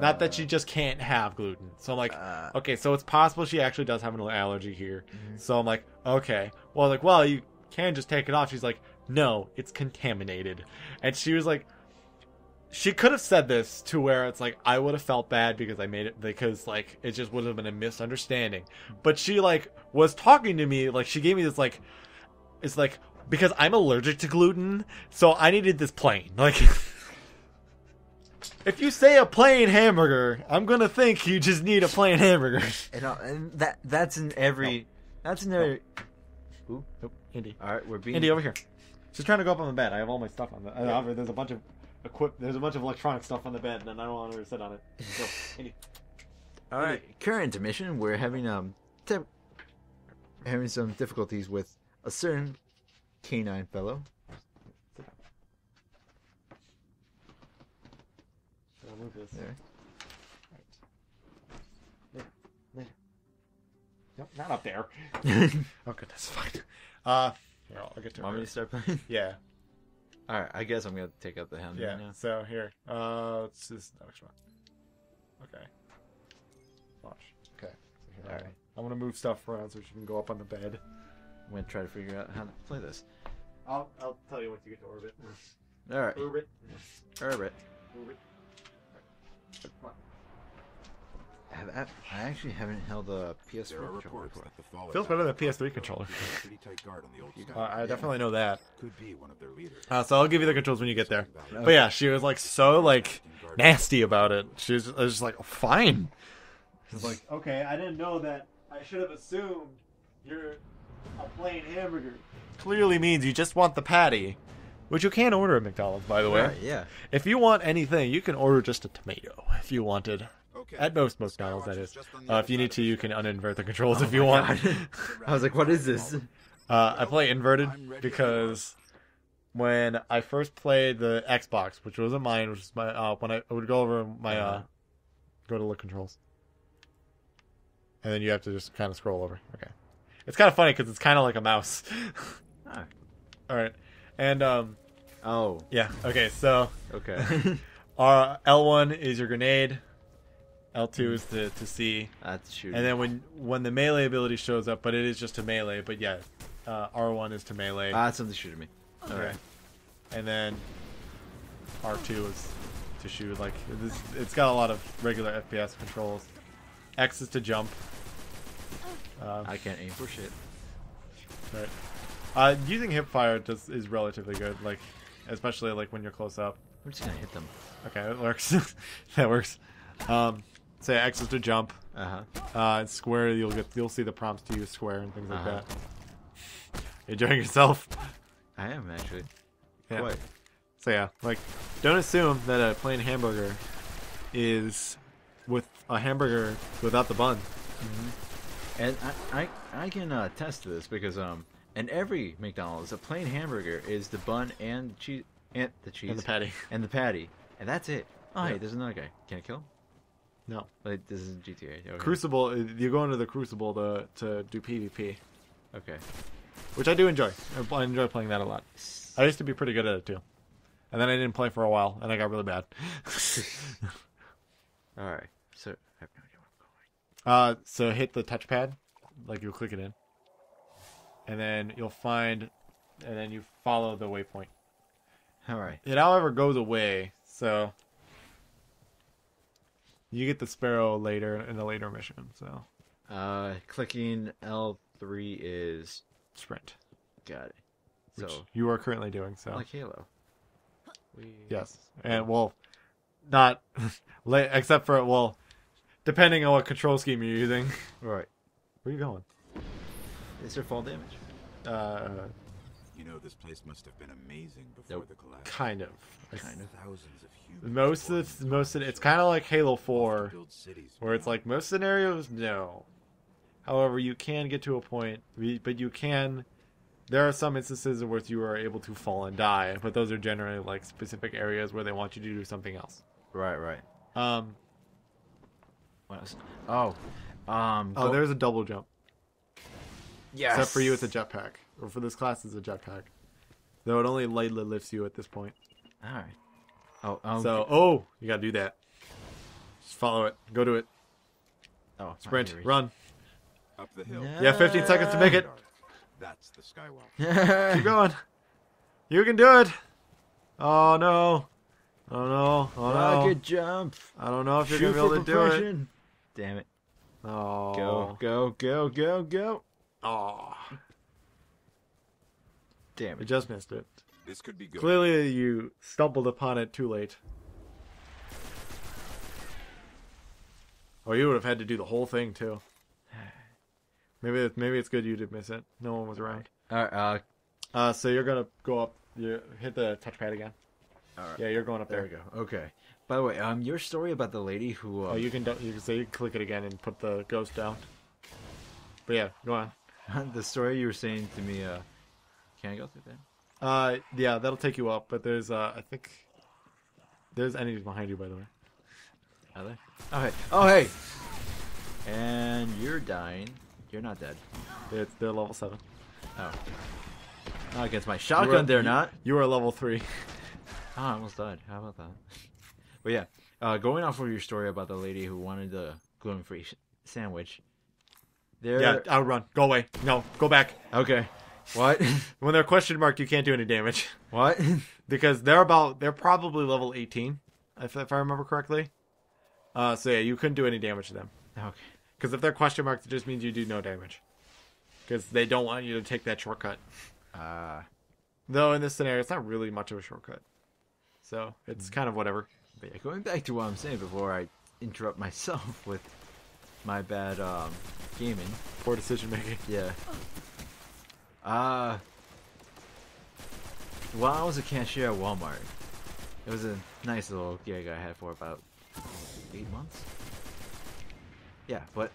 not that she just can't have gluten. So I'm like, okay, so it's possible she actually does have an allergy here. Mm-hmm. So I'm like, okay. Well, you can just take it off. She's like, no, it's contaminated. And she was like, she could have said this to where it's like, I would have felt bad because I made it, because like it just would have been a misunderstanding. But she like was talking to me, like she gave me this like, it's like, because I'm allergic to gluten, so I needed this plain. Like, if you say a plain hamburger, I'm gonna think you just need a plain hamburger. And that's in every. No. That's in every. No. Ooh, nope. Indy. All right, we're being. Indy, over here. She's trying to go up on the bed. I have all my stuff on the. Yeah. There's a bunch of there's a bunch of electronic stuff on the bed, and I don't want her to sit on it. So, Indy. All right. Current intermission. We're having having some difficulties with a certain canine fellow. I'll move this. There. There. No, not up there. Oh, goodness, fine. Here, I'll get to it. Want me to start playing? Yeah. All right, I guess I'm gonna take out the hand. Yeah. Now. So here, let's just next one. Okay. Watch. Okay. So here, all right. I'm gonna move stuff around so she can go up on the bed. I'm gonna try to figure out how to play this. I'll tell you once you get to orbit. All right. Orbit. Orbit. Orbit. Right. Come I actually haven't held a PS4 There are controller reports before. that the fall Feels better than a PS3 controller. pretty tight guard on the old Sky. I definitely know that. Could be one of their leaders. So I'll give you the controls when you get there. But yeah, she was like so like nasty about it. She was just like, fine. She's like, okay, I didn't know that. I should have assumed you're a plain hamburger. Clearly means you just want the patty, which you can order at McDonald's, by the way. Right, yeah. If you want anything, you can order just a tomato if you wanted. Okay. At most McDonald's, that is. If you need to, you can uninvert the controls if you want. I was like, what is this? I play inverted because when I first played the Xbox, which wasn't mine, which was my when I would go over my go to the controls, and then you have to just kind of scroll over. Okay, it's kind of funny because it's kind of like a mouse. Oh. All right, and Oh. yeah, okay, so Okay. L1 is your grenade, L2 is to see, That's shooting. and then when the melee ability shows up, but it is just to melee, but yeah, R1 is to melee. That's something shooting me. Okay. And then R2 is to shoot. Like it's got a lot of regular FPS controls. X is to jump. I can't aim for shit. Right. Using hip fire is relatively good. Like especially like when you're close up. I'm just gonna hit them. Okay, it works. That works. Say X is to jump. Square you'll see the prompts to use square and things like that. Enjoying yourself? I am actually. Yeah. Quite. So yeah, like, don't assume that a plain hamburger is with a hamburger without the bun. And I can attest to this because in every McDonald's, a plain hamburger is the bun and cheese and the cheese And the patty. and that's it. Oh, Yeah. hey, there's another guy. Can I kill him? No. Like, this is GTA. Okay. Crucible, you go into the Crucible to do PvP, Okay. which I do enjoy. I enjoy playing that a lot. I used to be pretty good at it too. And then I didn't play for a while, and I got really bad. All right. So I have no idea where I'm going. So hit the touchpad, like you'll click it in. And then you'll find, and then you follow the waypoint. All right. It, however, goes away, so you get the sparrow later in a later mission. So Clicking L3 is sprint, got it. which So you are currently doing. So like Halo. yes, and well, not except for well, depending on what control scheme you're using. Right. Where are you going? Is there fall damage? You know, this place must have been amazing before Nope. the collapse. Kind of. Kind of. Thousands of humans. Most of it's kind of like Halo 4, build cities. where it's like most scenarios, no. However, you can get to a point, but you can. There are some instances where you are able to fall and die, but those are generally like specific areas where they want you to do something else. Right. Right. Um. What else? Oh. Oh, there's a double jump. Yes. Except for you, it's a jetpack, or for this class, it's a jetpack. Though it only lightly lifts you at this point. All right. Oh. So, you gotta do that. Just follow it. Go to it. Oh. Sprint. Run. Run. Up the hill. No. You have 15 seconds to make it. That's the skywalk. Keep going. You can do it. Oh no. Oh no. Oh no. Rocket jump. I don't know if you're Shoot gonna be able for to do it. progression. Damn it. Oh. Go. Oh. Damn I it. just missed it. This could be good. Clearly, you stumbled upon it too late. Or you would have had to do the whole thing too. Maybe it's good you did miss it. No one was around. All right. So you're gonna go up. You hit the touchpad again. All right. Yeah, you're going up There there. we go. Okay. By the way, your story about the lady who. Oh, you can click it again and put the ghost down. But yeah, go on. The story you were saying to me. Can I go through that? Yeah, that'll take you up. But there's I think there's enemies behind you, by the way. Are they? Oh hey. Oh hey. And you're dying. You're not dead. They're level 7. Oh. Not against my shotgun, they're not. You are level 3. Oh, I almost died. How about that? But yeah, going off of your story about the lady who wanted the gluten-free sandwich. Yeah, outrun. Go away. No, go back. Okay. What? When they're question marked, you can't do any damage. What? Because they're probably level 18, if I remember correctly. So yeah, you couldn't do any damage to them. Okay. Because if they're question marks, it just means you do no damage. Because they don't want you to take that shortcut. Though in this scenario, it's not really much of a shortcut. So it's kind of whatever. But yeah, going back to what I'm saying before I interrupt myself with my bad gaming. Poor decision making. Yeah. While I was a cashier at Walmart, it was a nice little gig I had for about 8 months. Yeah, but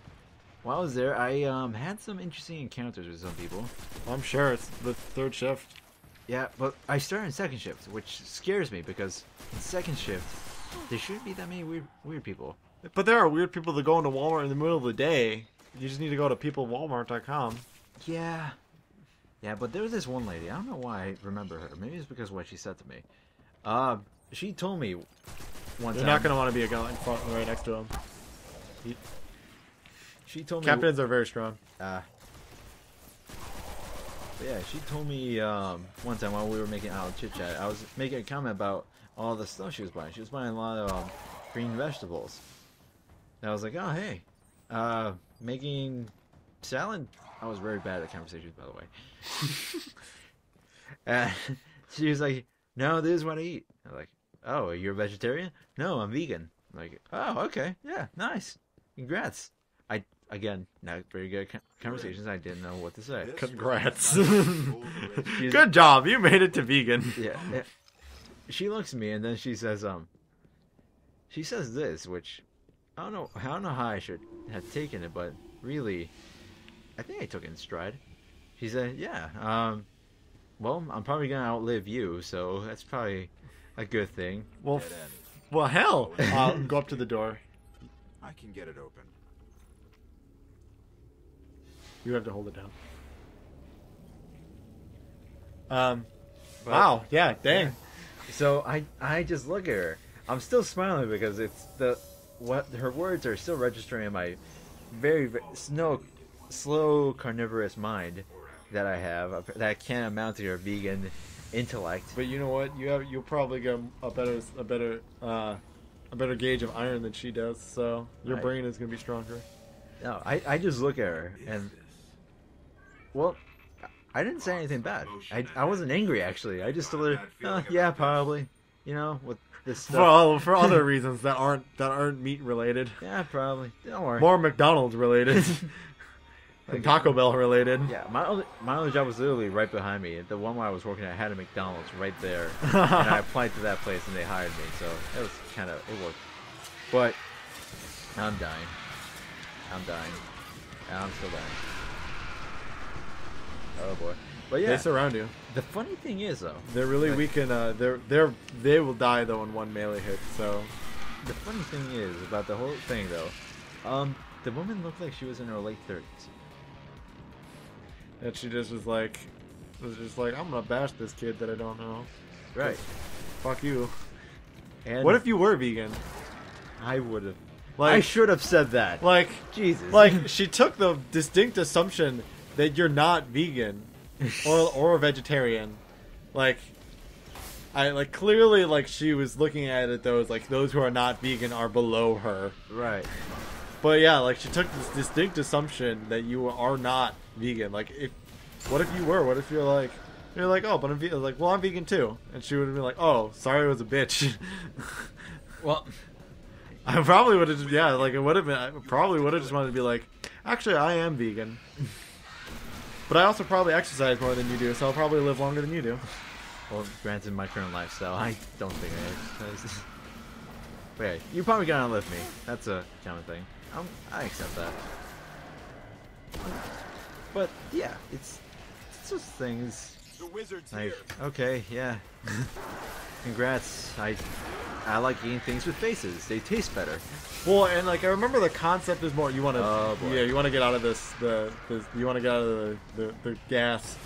while I was there, I had some interesting encounters with some people. I'm sure it's the third shift. Yeah, but I started in second shift, which scares me because in second shift, there shouldn't be that many weird people. But there are weird people that go into Walmart in the middle of the day. You just need to go to peoplewalmart.com. Yeah. Yeah, but there was this one lady. I don't know why I remember her. Maybe it's because of what she said to me. She told me one time. You're not going to want to be a guy in front right next to him. She told me... Captains are very strong. But yeah, she told me one time while we were making out chit-chat, I was making a comment about all the stuff she was buying. She was buying a lot of green vegetables. And I was like, oh, hey. Making salad... I was very bad at conversations, by the way. And she was like, no, this is what I eat. I was like, oh, you're a vegetarian? No, I'm vegan. I'm like, oh, okay. Yeah, nice. Congrats. Again, not very good conversations. I didn't know what to say. Congrats. Good job. You made it to vegan. Yeah. She looks at me and then she says this, which I don't know how I should have taken it, but really, I think I took it in stride. She said, yeah, well, I'm probably going to outlive you, so that's probably a good thing. Well, hell. Go up to the door. I can get it open. You have to hold it down. Wow. Yeah, dang. Yeah. So I just look at her. I'm still smiling because it's what her words are still registering in my very, very slow carnivorous mind that I have that can't amount to your vegan intellect. But you know what? You'll probably get a better gauge of iron than she does. So your brain is gonna be stronger. No, I just look at her and well, I didn't say anything bad. I wasn't angry actually. I just told her, yeah, probably. You know, with this stuff. For other reasons that aren't meat related. Yeah, probably. Don't worry. More McDonald's related. And Taco Bell related. Yeah, my other job was literally right behind me. The one where I was working at had a McDonald's right there, and I applied to that place and they hired me. So it was it worked. But I'm dying. And I'm still dying. Oh boy. But yeah, they surround you. The funny thing is though, they're really weak and they will die though in one melee hit. So the funny thing is about the whole thing though, the woman looked like she was in her late 30s. And she just was just like, I'm gonna bash this kid that I don't know. Right. Fuck you. And what if you were vegan? I would have. I should have said that. Like, Jesus. Like, she took the distinct assumption that you're not vegan or a vegetarian. Like, clearly, she was looking at it though as like those who are not vegan are below her. Right. But yeah, she took this distinct assumption that you are not vegan. Like, what if you were? What if you're like, oh, but I'm vegan. Like, well, I'm vegan too. And she would have been like, oh, sorry, I was a bitch. Well, I probably would have just, it would have been, I probably would have just wanted to be like, actually, I am vegan. But I also probably exercise more than you do, so I'll probably live longer than you do. Well, granted, my current lifestyle, I don't think I exercise. But yeah, you're probably gonna outlive me. That's a common thing. I accept that. But yeah, it's just things. The wizard's like, here. okay, yeah. Congrats. I like eating things with faces. They taste better. Well, and I remember the concept is more you want to you want to get out of you want to get out of the gas.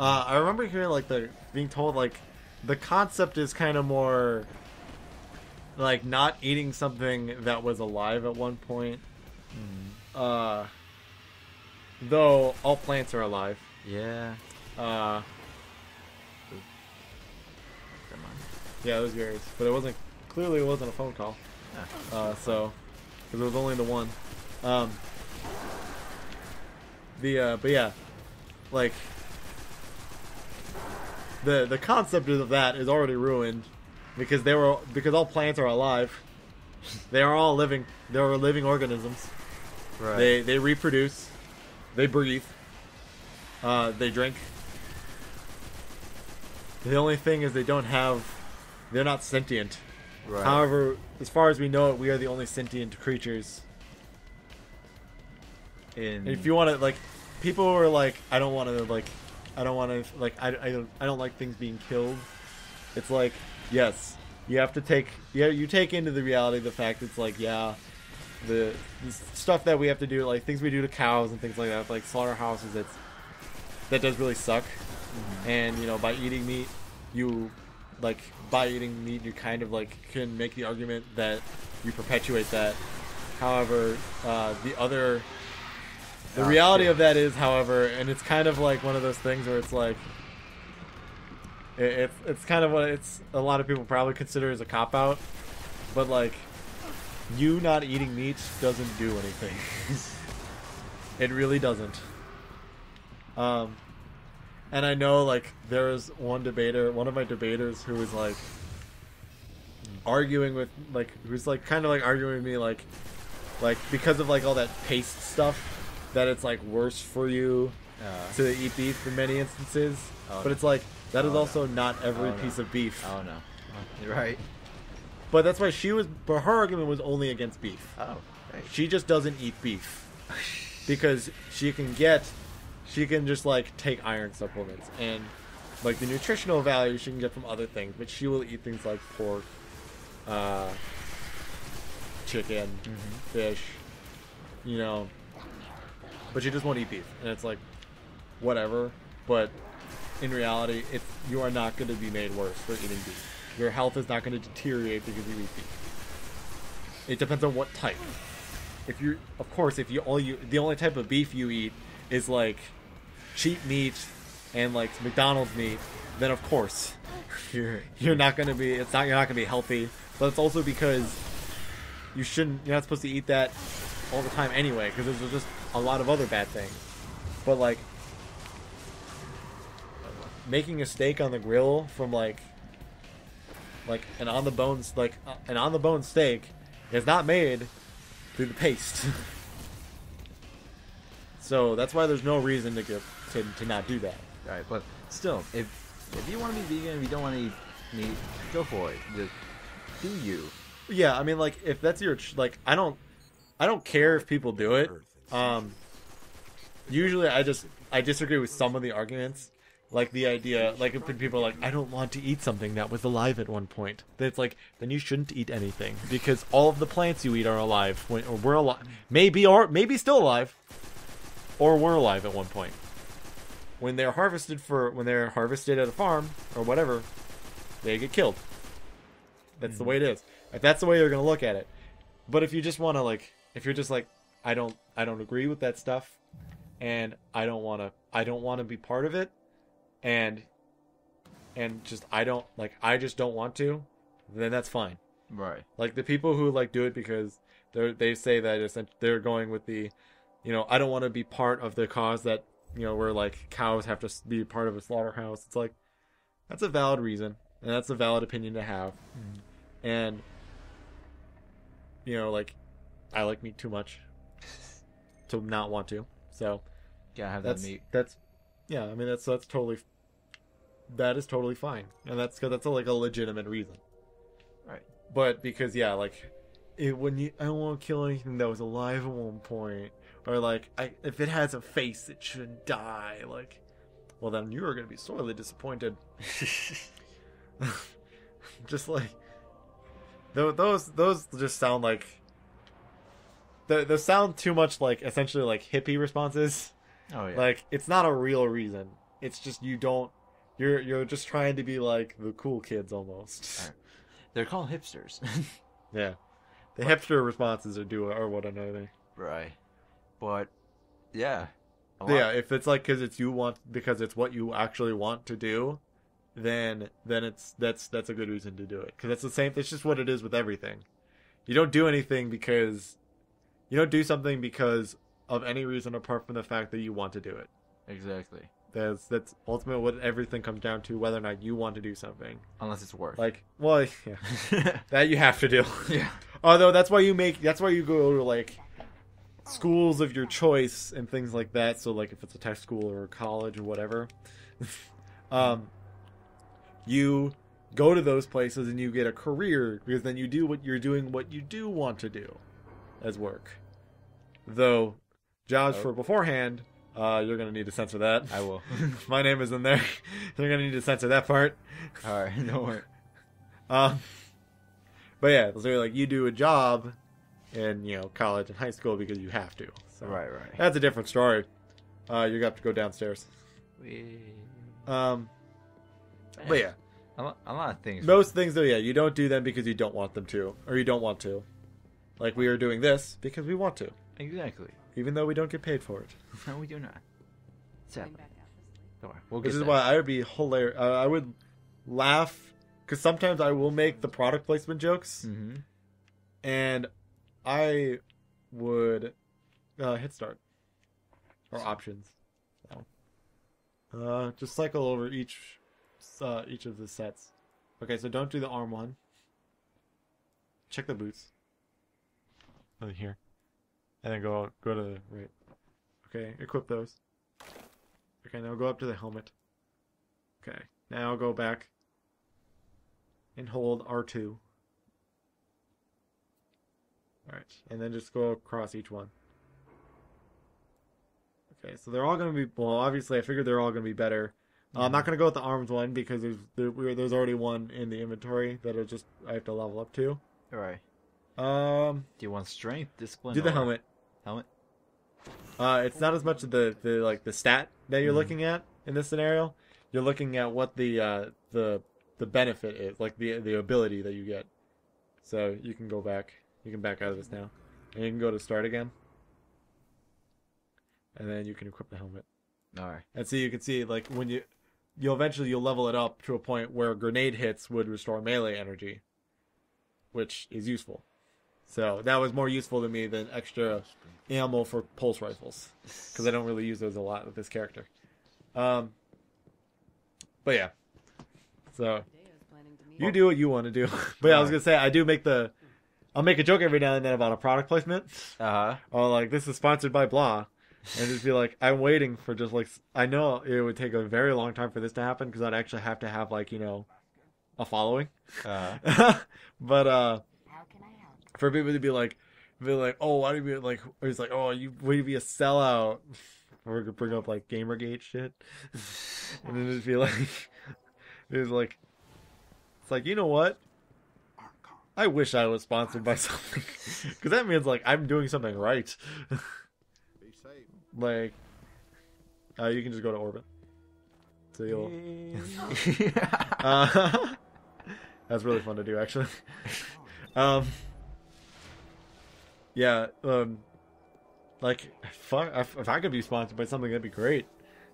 I remember hearing being told the concept is kind of more not eating something that was alive at one point. Though all plants are alive. Yeah. Yeah, it was yours, but it wasn't. Clearly, it wasn't a phone call. Yeah. So, because it was only the one. But yeah, like the concept of that is already ruined because all plants are alive. They are all living. They are living organisms. Right. They reproduce. They breathe. They drink. The only thing is they're not sentient. Right. However, as far as we know it, we are the only sentient creatures. If you want to, like, people who are like, I don't want to, I don't like things being killed. It's like, yes, you have to you take into the reality the fact it's like, yeah, the stuff that we have to do, like things we do to cows and things like that, like slaughterhouses, that does really suck. Mm-hmm. And, you know, by eating meat, you kind of like can make the argument that you perpetuate that. However, the reality of that is, however, and it's kind of like one of those things where it's like, it's kind of what a lot of people probably consider as a cop-out, but like, you not eating meat doesn't do anything. It really doesn't. And I know, like, there was one of my debaters who was like arguing with, like, who's like kind of like arguing with me, like because of like all that paste stuff, that it's like worse for you to eat beef in many instances. But it's like, that is also not every piece of beef. Oh no, you're right. But that's why but her argument was only against beef. Oh, right. She just doesn't eat beef because she can just like take iron supplements and like the nutritional value she can get from other things, but she will eat things like pork, chicken, fish, you know, but she just won't eat beef. And it's like, whatever, but in reality, you are not going to be made worse for eating beef. Your health is not going to deteriorate because you eat beef. It depends on what type. The only type of beef you eat is like cheap meat and like McDonald's meat, then of course you're not going to be healthy. But it's also because you're not supposed to eat that all the time anyway, because there's just a lot of other bad things. But like making a steak on the grill from like an on the bone steak is not made through the paste. So that's why there's no reason to not do that. Right, but still, if you want to be vegan, if you don't want to eat meat, go for it. Just do you. Yeah, I mean, like, if that's your like, I don't care if people do it. Usually I disagree with some of the arguments. Like the idea, like if people are like, I don't want to eat something that was alive at one point. Then it's like, then you shouldn't eat anything because all of the plants you eat are alive, or we're alive, maybe still alive, or were alive at one point. When they're harvested at a farm or whatever, they get killed. That's the way it is. If that's the way you're gonna look at it. But if you just want to if you're just like, I don't agree with that stuff, and I don't want to be part of it. And just I just don't want to, then that's fine. Right. Like the people who like do it because they say that they're going with the, I don't want to be part of the cause that, where like cows have to be part of a slaughterhouse. It's like, that's a valid reason and that's a valid opinion to have. And like, I like meat too much to not want to. So gotta have that meat. Yeah, I mean that is totally fine, and that's because that's like a legitimate reason, right? But because I don't want to kill anything that was alive at one point, or like if it has a face, it shouldn't die. Like, well, then you are going to be sorely disappointed. Just like those just sound like those sound too much like essentially like hippie responses. Oh yeah. Like, it's not a real reason. It's just you're just trying to be like the cool kids almost. Right. They're called hipsters. Yeah. The hipster responses are what I know. Right. But yeah. Yeah, if it's like because it's what you actually want to do, then that's a good reason to do it. Because that's the same. It's just what it is with everything. You don't do anything because You don't do something because of any reason apart from the fact that you want to do it. Exactly. That's ultimately what everything comes down to, whether or not you want to do something. Unless it's work. Like, well, yeah. That you have to do. Yeah. Although that's why you go to like schools of your choice and things like that. So like if it's a tech school or a college or whatever, you go to those places and you get a career because then you do what you do want to do as work. Though jobs for beforehand, you're going to need to censor that. I will. My name is in there. You're going to need to censor that part. All right, don't worry. But yeah, so like you do a job in college and high school because you have to. So Right. that's a different story. You're gonna have to go downstairs. But yeah, a lot of things. most things though, yeah, you don't do them because you don't want them to, or you don't want to. Like we are doing this because we want to, Exactly. even though we don't get paid for it. No, we do not. Sadly. Don't worry. We'll This get is that. why I would be hilarious. I would laugh because sometimes I will make the product placement jokes, Mm-hmm. and I would hit start or options. So, just cycle over each of the sets. Okay, so don't do the arm one. Check the boots. Over here, and then go to the right. Okay, equip those. Okay, now go up to the helmet. Okay, now go back and hold R2. Alright, and then just go across each one. Okay, so they're all going to be... Well, obviously, I figured they're all going to be better. I'm not going to go with the arms one because there's already one in the inventory that I have to level up to. All right. Do Do you want strength, discipline? the or- helmet. Helmet. It's not as much the stat that you're looking at in this scenario. You're looking at what the benefit is, like the ability that you get. So you can go back. You can back out of this now, and you can go to start again, and then you can equip the helmet. All right. And so you can see like when you'll eventually level it up to a point where grenade hits would restore melee energy, which is useful. So that was more useful to me than extra ammo for pulse rifles, because I don't really use those a lot with this character. But yeah, so you do what you want to do. But yeah, I was gonna say I'll make a joke every now and then about a product placement. Or like, this is sponsored by blah, and just be like, I'm waiting for just like, I know it would take a very long time for this to happen because I'd actually have to have like a following. But for people to be like, oh, why do you be like? Or he's like, oh, you would you be a sellout? Or we could bring up like Gamergate shit, and then just be like, it's like you know what? I wish I was sponsored by something, because that means like I'm doing something right. Like, you can just go to orbit. So you'll. That's really fun to do, actually. Yeah. Like, fuck, if I could be sponsored by something, that'd be great.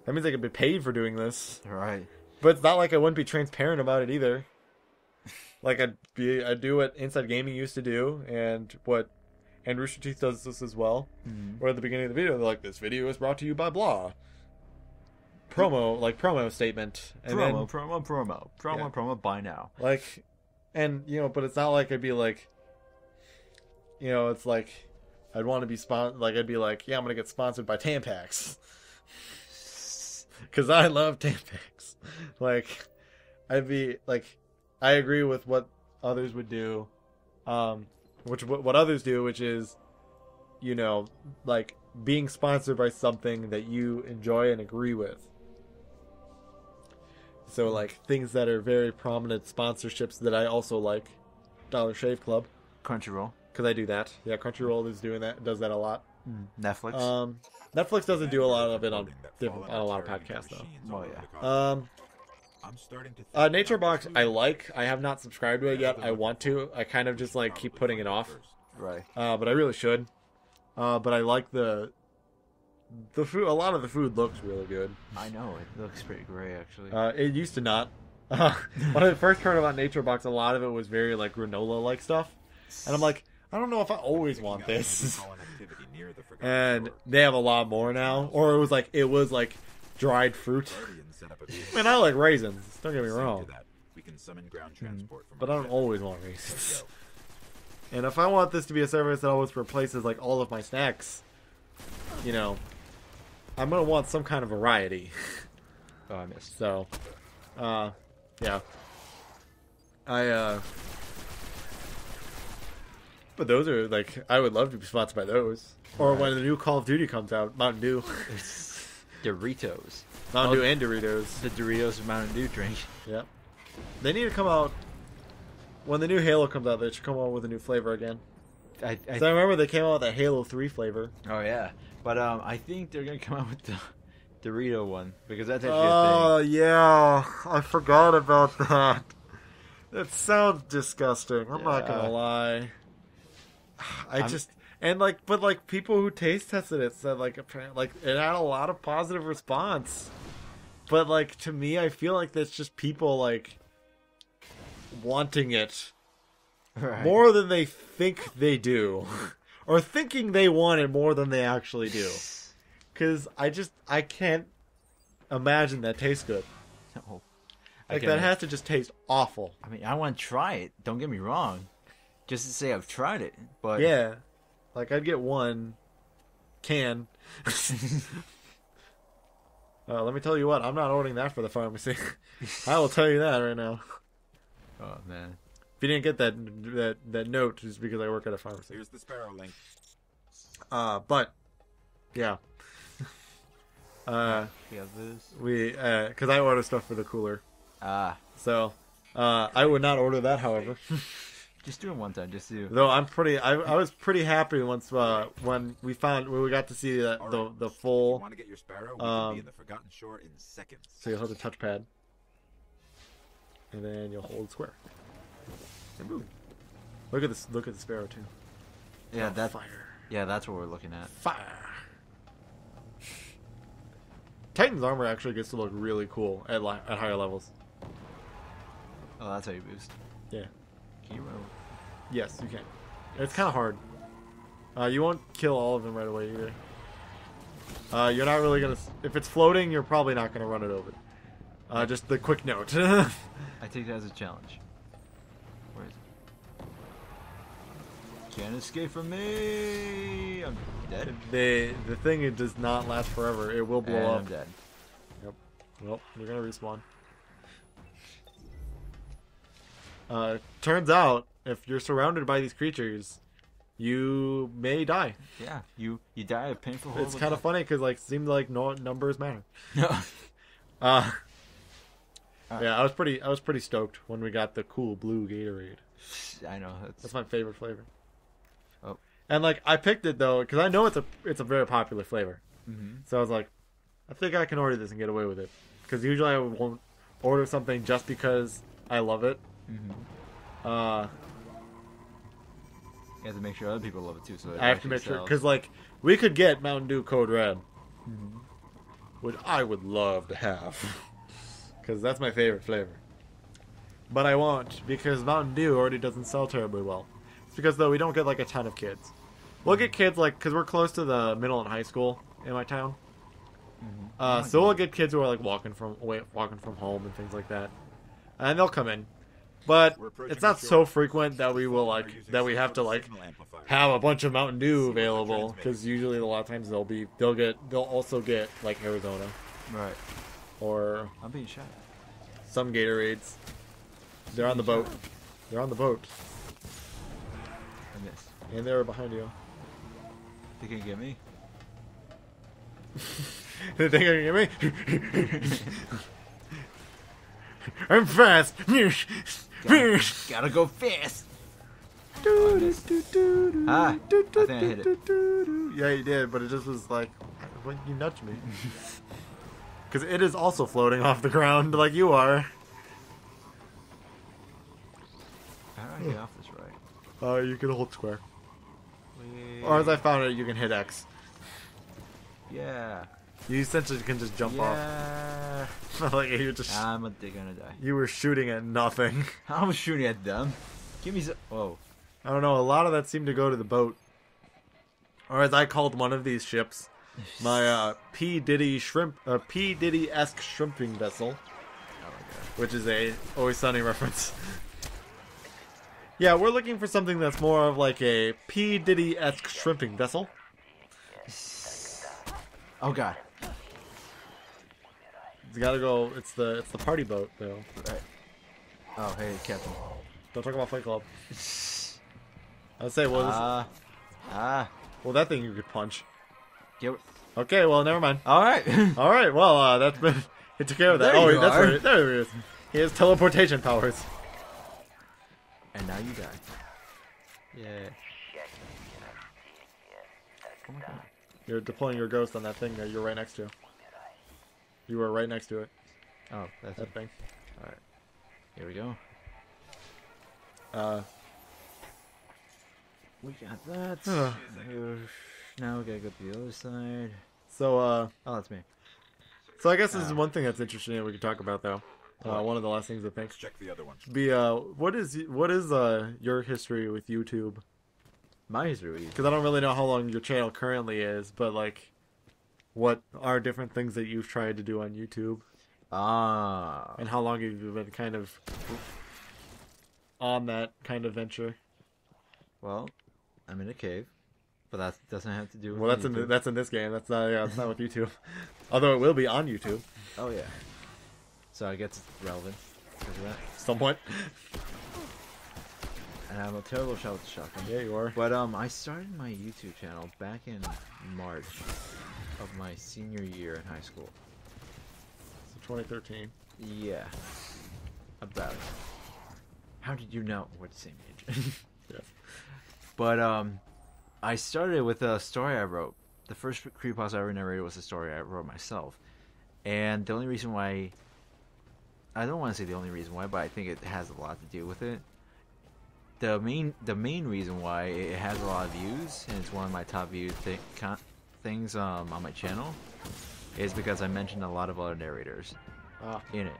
That means I could be paid for doing this. All right. But it's not like I wouldn't be transparent about it either. Like I'd do what Inside Gaming used to do, and Rooster Teeth does this as well. Mm-hmm. Where at the beginning of the video, they're like, "This video is brought to you by blah." Promo statement. And Promo. Buy now. Like, and but it's not like I'd be like, it's like I'd want to be like I'd be like, yeah, I'm gonna get sponsored by Tampax, because I love Tampax. Like, I'd be like, I agree with what others would do, what others do, which is, like being sponsored by something that you enjoy and agree with. So like things that are very prominent sponsorships that I also like, Dollar Shave Club, Crunchyroll. because I do that. Yeah, Crunchyroll does that a lot. Netflix. Netflix doesn't do a lot of it on a lot of podcasts though. Oh yeah. I'm starting to Nature Box I have not subscribed to it yet. I want to. I kind of just like keep putting it off. Right. But I really should. But I like the food. A lot of the food looks really good. I know it looks pretty great actually. It used to not. When I first heard about Nature Box, a lot of it was very like granola like stuff, and I'm like, I don't know if I always want Picking up this. heavy fallen activity near the Forgotten And Shore. they have a lot more now. Or it was like dried fruit. Guardians set up a vehicle. Man, I like raisins. Don't get me Similar wrong. to that, we can summon ground transport from But our I don't ship. always want raisins. And if I want this to be a service that always replaces like all of my snacks, you know, I'm gonna want some kind of variety. Oh, I missed. So, yeah. But those are like, I would love to be sponsored by those. Or when the new Call of Duty comes out, Mountain Dew. Doritos. Mountain Dew and Doritos. The Doritos Mountain Dew drink. Yep. They need to come out, when the new Halo comes out, they should come out with a new flavor again. So I remember they came out with that Halo 3 flavor. Oh yeah, but I think they're gonna come out with the Dorito one because that's actually a Oh, yeah. I forgot about that. That sounds disgusting. I'm not Yeah. gonna lie. But like people who taste tested it said like apparently like it had a lot of positive response. But like to me, I feel like that's just people like wanting it thing. Right. more than they think they do, or thinking they want it more than they actually do. Because I can't imagine that tastes good. No. Like Okay. that has to just taste awful. I mean, I want to try it. Don't get me wrong. Just to say I've tried it, but Yeah, like I'd get one can. Let me tell you what, I'm not ordering that for the pharmacy. I will tell you that right now. Oh man. If you didn't get that note, it's because I work at a pharmacy. Here's the Sparrow link. But yeah. Yeah, this. Because I order stuff for the cooler, so I would not order that. However, Just do it one time. Just do. though I was pretty happy once when we got to see the You full. want to get your Sparrow? We can be in the Forgotten Shore in seconds. So you'll hold the touchpad, and then you'll hold square. And boom. Look at this! Look at the sparrow too. Yeah, Oh, that. fire. Yeah, that's what we're looking at. Fire. Titan's armor actually gets to look really cool at higher levels. Oh, that's how you boost. Yeah. Can you roll? Yes, you can. It's kind of hard. You won't kill all of them right away either. You're not really gonna. If it's floating, you're probably not gonna run it over. Just the quick note. I take that as a challenge. Where is it? Can't escape from me. I'm dead. the thing, it does not last forever. It will blow And up. I'm dead. Yep. Well, you're gonna respawn. Turns out, if you're surrounded by these creatures, you may die. Yeah, you die a painful. It's kind of funny because like seemed like no numbers matter. No. Yeah, I was pretty stoked when we got the cool blue Gatorade. I know. That's my favorite flavor. Oh. And like I picked it though because I know it's a very popular flavor. Mm-hmm. So I was like, I think I can order this and get away with it. Because usually I won't order something just because I love it. Mm-hmm. You have to make sure other people love it too. So it I have to actually make sure sells. because like we could get Mountain Dew Code Red, Mhm. which I would love to have, because that's my favorite flavor. But I won't because Mountain Dew already doesn't sell terribly well. It's because though we don't get like a ton of kids. We'll get kids like because we're close to the middle and high school in my town. So we'll get kids who are like walking from home and things like that, and they'll come in. But We're approaching it's not the so shore. frequent that we will Are like using that we some have to sort of like signal amplifier. have a bunch of Mountain Dew See what they're available transmitting. because usually a lot of times they'll also get like Arizona Right. or I'm being shot. some Gatorades. They're on the boat. They're on the boat, I missed. and they're behind you. They can get me. They think I can get me? I'm fast. Gotta go fast. Ah, I think I hit it. Yeah, you did, but it just was like, when you nudged me. Because it is also floating off the ground like you are. How do I get off this right? You can hold square. Or as I found it, you can hit X. Yeah. You essentially can just jump Yeah. off. Like you just. I'm gonna die. You were shooting at nothing. I was shooting at them. Give me some. Whoa. I don't know. A lot of that seemed to go to the boat, or as I called one of these ships, my P Diddy-esque shrimping vessel, which is a Always Sunny reference. Yeah, we're looking for something that's more of like a P Diddy-esque shrimping vessel. Oh god. It's gotta go. It's the party boat though. Right. Oh hey, Captain. Don't talk about Fight Club. I'd say, well, well, that thing you could punch. Yep. Okay, well, never mind. All right. All right, well, that's been. It took care of that. There you that's are. right. There he is. He has teleportation powers. And now you die. Yeah. Oh my god. You're deploying your ghost on that thing that you're right next to. You were right next to it. Oh, that's That it. thing. All right. Here we go. We got that. Now we gotta go to the other side. So, Oh, that's me. so I guess this is one thing that's interesting that we could talk about, though. One of the last things I think. Let's check the other one. Be what is your history with YouTube? My history with you. Because I don't really know how long your channel currently is, but like, what are different things that you've tried to do on YouTube, and how long have you been kind of on that kind of venture? Well, I'm in a cave, but that doesn't have to do with Well, YouTube. that's in this game. That's not it's not with YouTube, although it will be on YouTube Oh yeah. So I guess it's relevant because of that. somewhat. And I'm a terrible shot with the shotgun. Yeah, you are. But I started my YouTube channel back in March of my senior year in high school. So 2013. Yeah. About it. How did you know we're the same age? Yes. But I started with a story I wrote. The first creepypasta I ever narrated was a story I wrote myself. And the only reason why, I don't want to say the only reason why, but I think it has a lot to do with it. The main reason why it has a lot of views, and it's one of my top viewed things on my channel, is because I mentioned a lot of other narrators in it.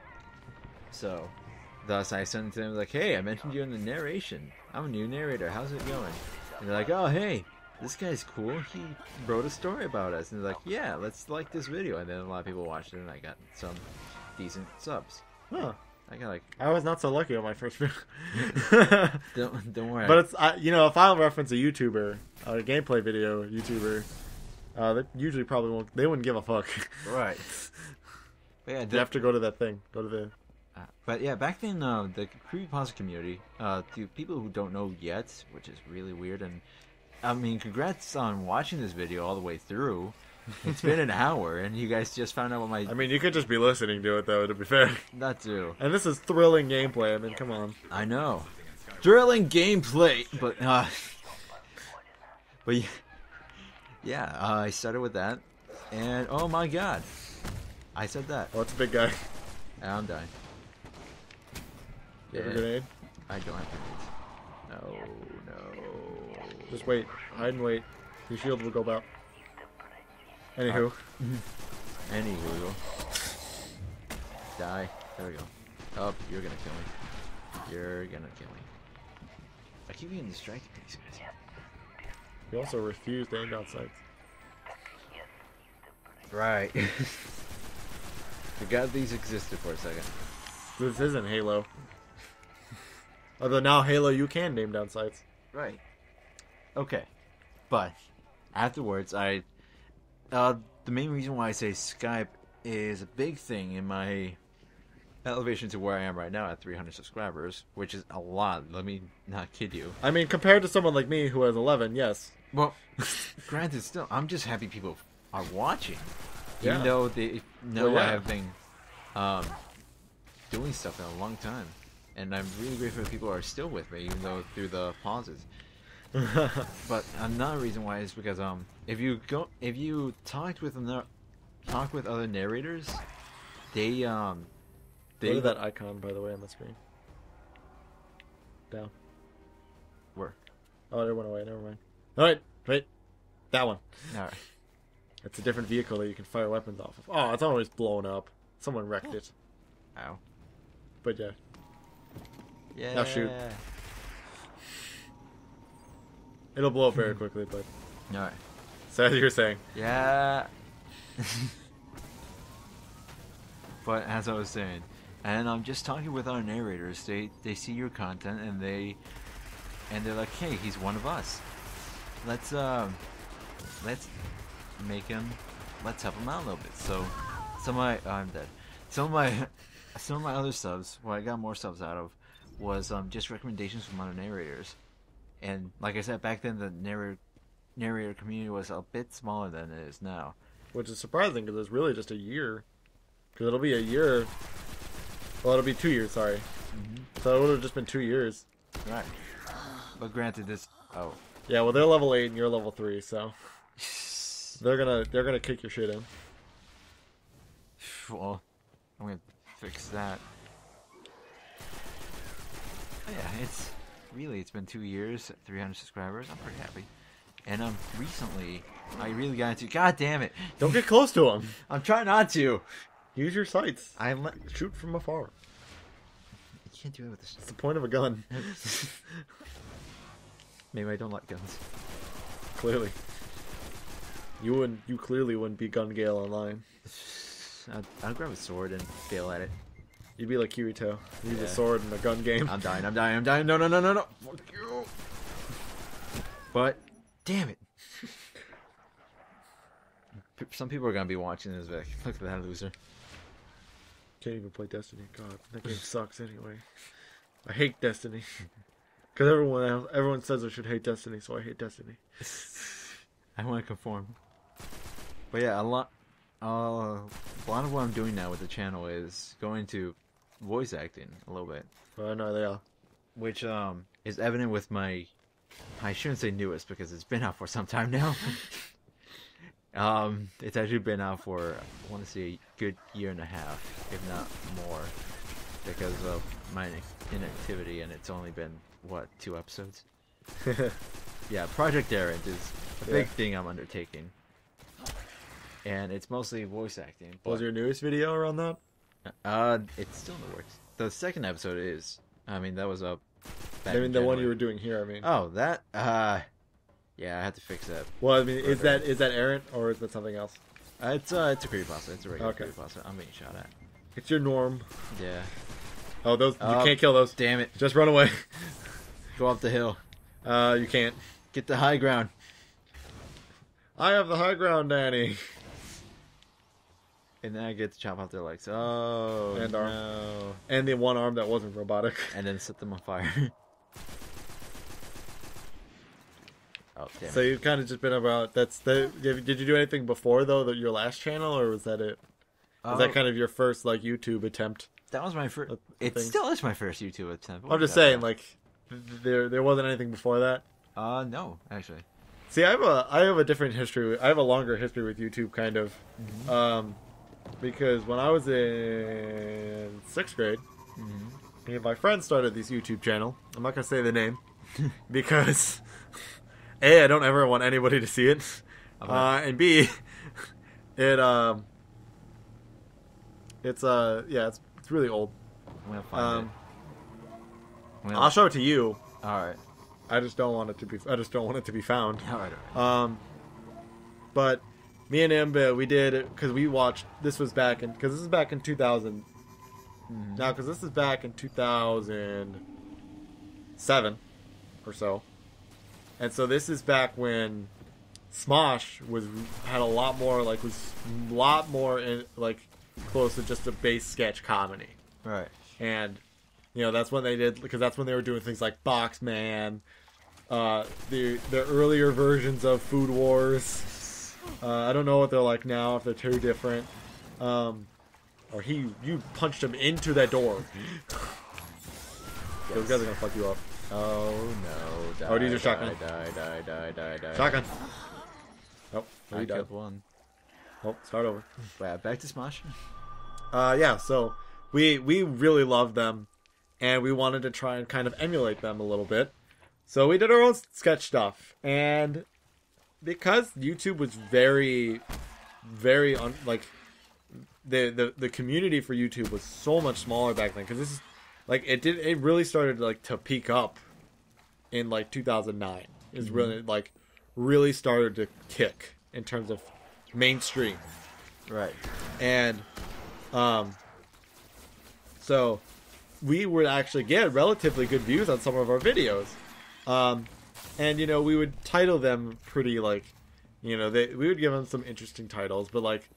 So, thus I sent to them like, hey, I mentioned you in the narration. I'm a new narrator. How's it going? And they're like, oh, hey, this guy's cool. He wrote a story about us. And they're like, yeah, let's like this video. And then a lot of people watched it, and I got some decent subs. Huh. I got like, I was not so lucky on my first video. don't worry. But it's if I'll reference a YouTuber, a gameplay video YouTuber, they usually probably won't. They wouldn't give a fuck. Right. But yeah, You have to go to that thing. Go to the. but yeah, back then the creepypasta community, to people who don't know yet, which is really weird, and I mean, congrats on watching this video all the way through. It's been an hour, and you guys just found out what my... I mean, you could just be listening to it, though, to be fair. That too. And this is thrilling gameplay. I mean, come on. I know. Thrilling gameplay, but yeah, I started with that, and oh my god, I said that. Oh, it's a big guy. And I'm dying. You have a grenade? I don't have grenades. No. Just wait. Hide and wait. Your shield will go out. Anywho. Anywho. Die. There we go. Oh, you're gonna kill me. You're gonna kill me. I keep getting distracted by these guys. You also refuse to aim down sights. Right. Forgot these existed for a second. This isn't Halo. Although now Halo, you can name down sights. Right. Okay. But afterwards, the main reason why I say Skype is a big thing in my elevation to where I am right now at 300 subscribers, which is a lot. Let me not kid you. I mean, compared to someone like me who has 11, yes. Well, granted, still, I'm just happy people are watching, even Yeah. though they know Well, yeah. I have been doing stuff in a long time, and I'm really grateful that people are still with me, even though through the pauses. But another reason why is because if you talk with other narrators, they Look at that icon, by the way, on the screen. Down. Where? Oh, it went away. Never mind. All right, wait. That one. All right. It's a different vehicle that you can fire weapons off of. Oh, it's always blown up. Someone wrecked it. Ow. But yeah. Yeah. Now shoot. It'll blow up very quickly, but... Alright. So as you were saying. Yeah. But as I was saying, and I'm just talking with our narrators. They see your content and they're like, hey, he's one of us. Let's make him. Let's help him out a little bit. So I'm dead. Some of my other subs, what I got more subs out of, was just recommendations from other narrators. And like I said, back then the narrator community was a bit smaller than it is now. Which is surprising because it's really just a year. Because it'll be a year. Well, it'll be 2 years, sorry. Mm-hmm. So it would have just been 2 years. Right. But granted, this... Oh. Yeah, well, they're level 8 and you're level 3, so... They're gonna kick your shit in. Well, I'm gonna fix that. Oh, yeah, it's been 2 years, 300 subscribers. I'm pretty happy. And recently, I really got into... God damn it! Don't get close to them. I'm trying not to. Use your sights. Shoot from afar. You can't do it with this. It's the point of a gun. Maybe I don't like guns. Clearly. You clearly wouldn't be Gun Gale online. I'd grab a sword and fail at it. You'd be like Kirito. Use Yeah. a sword in a gun game. I'm dying. No. Fuck you. But, damn it. Some people are going to be watching this back. Look at that loser. Can't even play Destiny. God, that game sucks anyway. I hate Destiny. Because everyone says I should hate Destiny, so I hate Destiny. I want to conform. But yeah, a lot of what I'm doing now with the channel is going to voice acting a little bit. Well, I know they are. Which is evident with my... I shouldn't say newest because it's been out for some time now. It's actually been out for, I want to say, a good year and a half, if not more, because of my inactivity, and it's only been, 2 episodes? Yeah, Project Errant is a big thing I'm undertaking. And it's mostly voice acting. What was your newest video around that? It's still in the works. The second episode is, that was up back I mean, in the one January. you were doing here, I mean. Oh, that, yeah, I had to fix that. Well, I mean, is that Errant, or is that something else? It's a creepypasta. It's a regular Okay. creepypasta. I'm being shot at. It's your norm. Yeah. Oh, those you can't kill those. Damn it. Just run away. Go up the hill. You can't. Get the high ground. I have the high ground, Danny. And then I get to chop off their legs. Oh, And arm. no. And the one arm that wasn't robotic. And then set them on fire. Oh, damn So it. you've kind of just been about... Did you do anything before, though, your last channel, or was that it? Was that kind of your first, YouTube attempt? That was my first... It things? still is my first YouTube attempt. I'm just saying, there wasn't anything before that? No, actually. See, I have a different history. I have a longer history with YouTube, kind of. Mm-hmm. Because when I was in 6th grade, me and my friend started this YouTube channel. I'm not going to say the name. Because, A, I don't ever want anybody to see it. Okay. And B, it's really old. I'm gonna find it. I'll show it to you. Alright. I just don't want it to be found. Alright. But me and him, we did, because we watched, this is back in 2000. Now, because this is back in 2007 or so. And so this is back when Smosh had a lot more, close to just a base sketch comedy. Right. And, that's when they did, because that's when they were doing things like Boxman, the earlier versions of Food Wars. I don't know what they're like now, if they're too different. Or you punched him into that door. Those guys are gonna fuck you up. Oh no. Die, Oh, these are shotgun. Die. Shotgun. Nope. I You died. killed one. Oh, start over. Right, back to Smosh. Yeah, so we really loved them, and we wanted to try and kind of emulate them a little bit. So we did our own sketch stuff, and because YouTube was very, very the community for YouTube was so much smaller back then. Because this is it really started to peak up in 2009. is really like really started to kick in terms of mainstream. Right. And so we would actually get relatively good views on some of our videos. And, you know, we would title them pretty, like, you know, we would give them some interesting titles, but, like,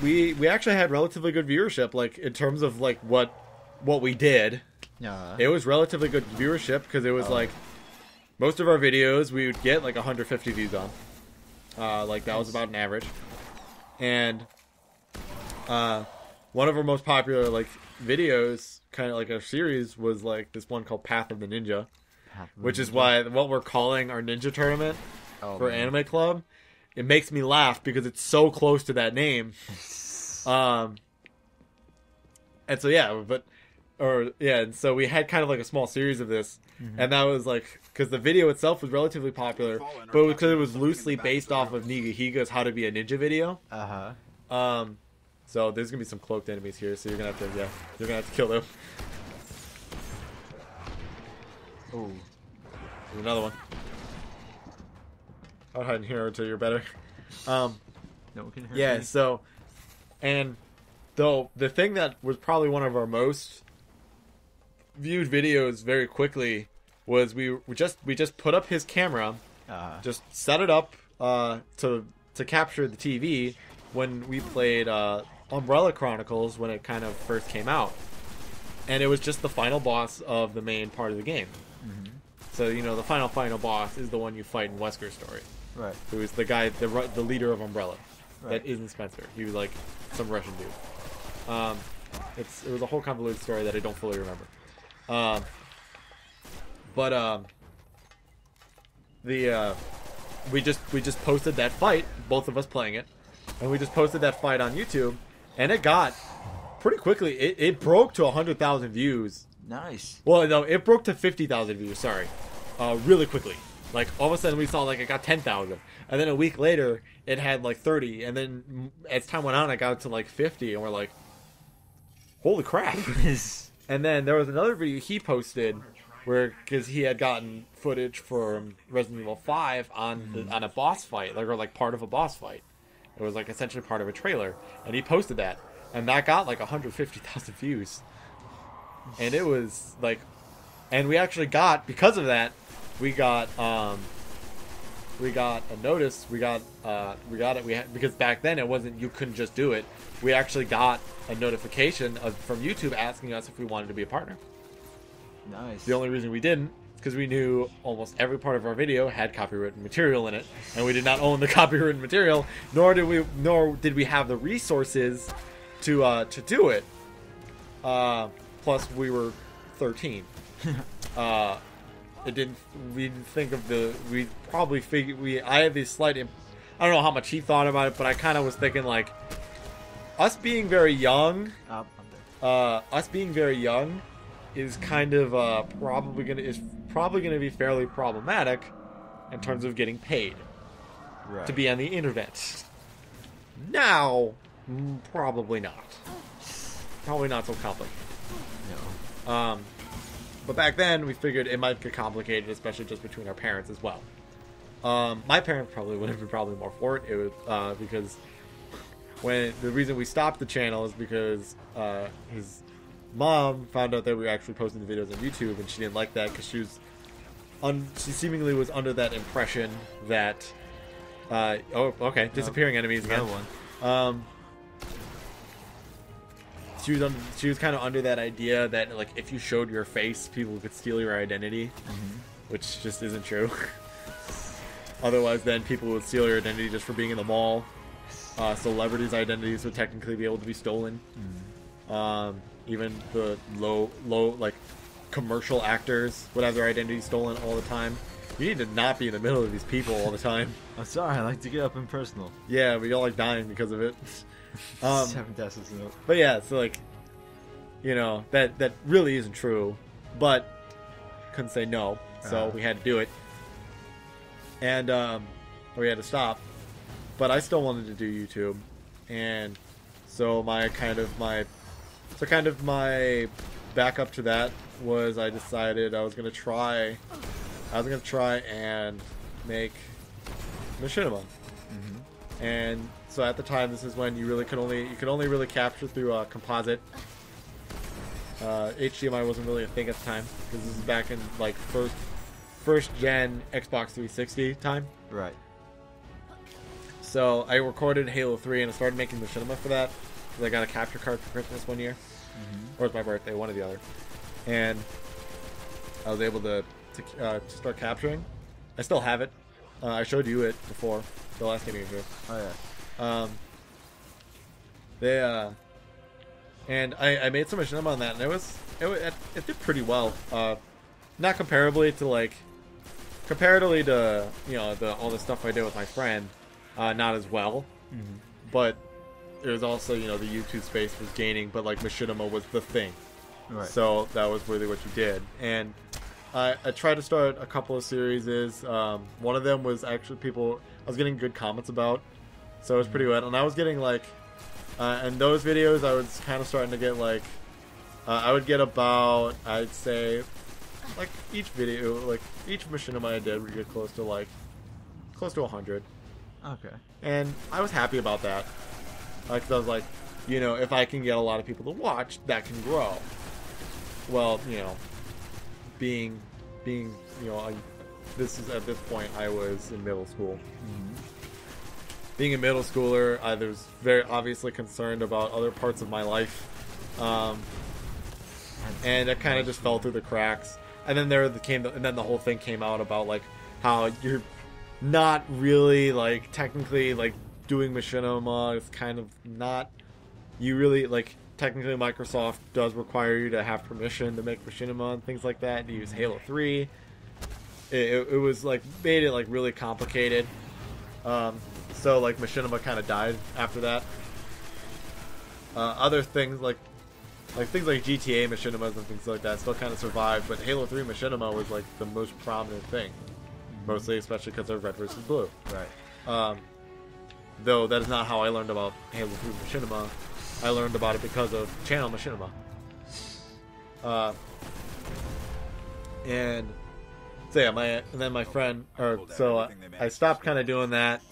we actually had relatively good viewership, like, in terms of, like, what we did. It was relatively good viewership, because it was, like, most of our videos we would get, like, 150 views on. Like, that was about an average. And, one of our most popular, like, videos, kind of like a series, was, like, this one called Path of the Ninja. Which is why what we're calling our ninja tournament for Anime Club. It makes me laugh because it's so close to that name. And so and so we had kind of like a small series of this, and that was like because the video itself was relatively popular, but because it was loosely based off of Nigahiga's How to Be a Ninja video. So there's gonna be some cloaked enemies here, so you're gonna have to kill them. Oh, there's another one. I'll hide in here until you're better. No one can hurt me. So, and though the thing that was probably one of our most viewed videos very quickly was we just put up his camera, just set it up to capture the TV when we played Umbrella Chronicles when it kind of first came out, and it was just the final boss of the main part of the game. So, you know, the final boss is the one you fight in Wesker's story. Right. Who is the guy, the leader of Umbrella. Right. That isn't Spencer. He was like some Russian dude. It was a whole convoluted story that I don't fully remember. We just posted that fight, both of us playing it, and we just posted that fight on YouTube, and it got pretty quickly. It broke to 100,000 views. Nice. Well, no, it broke to 50,000 views. Sorry, really quickly. Like all of a sudden, we saw like it got 10,000, and then a week later, it had like 30, and then as time went on, it got to like 50, and we're like, "Holy crap!" And then there was another video he posted where because he had gotten footage from Resident Evil 5 on a boss fight, like part of a boss fight. It was like essentially part of a trailer, and he posted that, and that got like 150,000 views. And it was like, and we actually got, because of that, we got a notice. We got it. Because back then it wasn't, you couldn't just do it. We actually got a notification from YouTube asking us if we wanted to be a partner. Nice. The only reason we didn't is because we knew almost every part of our video had copywritten material in it, and we did not own the copywritten material, nor did we have the resources to do it. Plus, we were 13. We didn't think of we probably figured, I had this slight, I don't know how much he thought about it, but I kind of was thinking like, us being very young, is kind of probably gonna be fairly problematic in terms of getting paid to be on the internet. Now, probably not. Probably not so complicated. No. But back then, we figured it might get complicated, especially just between our parents as well. My parents probably would have been probably more for it. It was because the reason we stopped the channel is because his mom found out that we were actually posting the videos on YouTube, and she didn't like that because she seemingly was under that impression that disappearing enemies again. One. She was kind of under that idea that like if you showed your face, people could steal your identity, which just isn't true. Otherwise, then people would steal your identity just for being in the mall. Celebrities' identities would technically be able to be stolen. Even the low like commercial actors would have their identities stolen all the time. You need to not be in the middle of these people all the time. I'm sorry, I like to get up and personal. Yeah, we all like dying because of it. 7 deaths. But yeah, so like, you know, that really isn't true, but couldn't say no, so we had to do it, and we had to stop. But I still wanted to do YouTube, and so my backup to that was I decided I was gonna try I was gonna try and make machinima. And so at the time, this is when you could only really capture through composite. HDMI wasn't really a thing at the time because this is back in like first gen Xbox 360 time. Right. So I recorded Halo 3 and I started making machinima for that. Because I got a capture card for Christmas one year, or it was my birthday, one or the other, and I was able to start capturing. I still have it. I showed you it before the last game you were here. Oh yeah. And I made some machinima on that, and it did pretty well. Not comparatively to all the stuff I did with my friend, not as well. But it was also the YouTube space was gaining, but like machinima was the thing. Right. So that was really what you did, and I tried to start a couple of series. One of them was actually I was getting good comments about, so it was pretty good. And I was getting and those videos I was kind of starting to get I would get about, I'd say, each video, each machinima I did would get close to 100. Okay. And I was happy about that, because I was like, if I can get a lot of people to watch, that can grow. Well, being this is at this point I was in middle school. Being a middle schooler, I was very obviously concerned about other parts of my life, and it kind of just fell through the cracks. And then the whole thing came out about how you're not really technically doing machinima. It's kind of not. You really technically Microsoft does require you to have permission to make machinima and things like that. To use Halo 3, it was made it really complicated. So machinima kind of died after that. Other things things like GTA machinimas and things like that still kind of survived, but Halo 3 machinima was the most prominent thing, mostly especially because of Red versus Blue. Right. Though that is not how I learned about Halo 3 machinima. I learned about it because of Channel Machinima. And so yeah, then my friend, I stopped kind of doing that,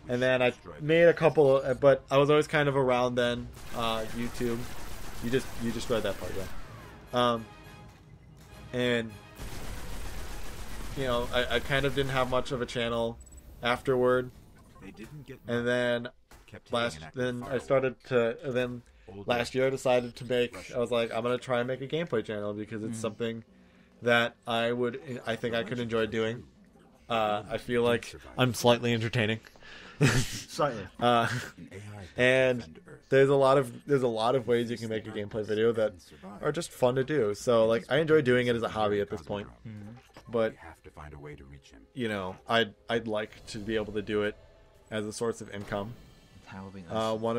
and then I made a couple, but I was always kind of around then. YouTube, you just read that part, yeah. And I kind of didn't have much of a channel afterward, and then last year I decided to make. I was like, I'm gonna try and make a gameplay channel because it's something that I think I could enjoy doing. I feel like I'm slightly entertaining. Slightly. And there's a lot of ways you can make a gameplay video that are just fun to do. So I enjoy doing it as a hobby at this point. But I'd like to be able to do it as a source of income. That would be nice. One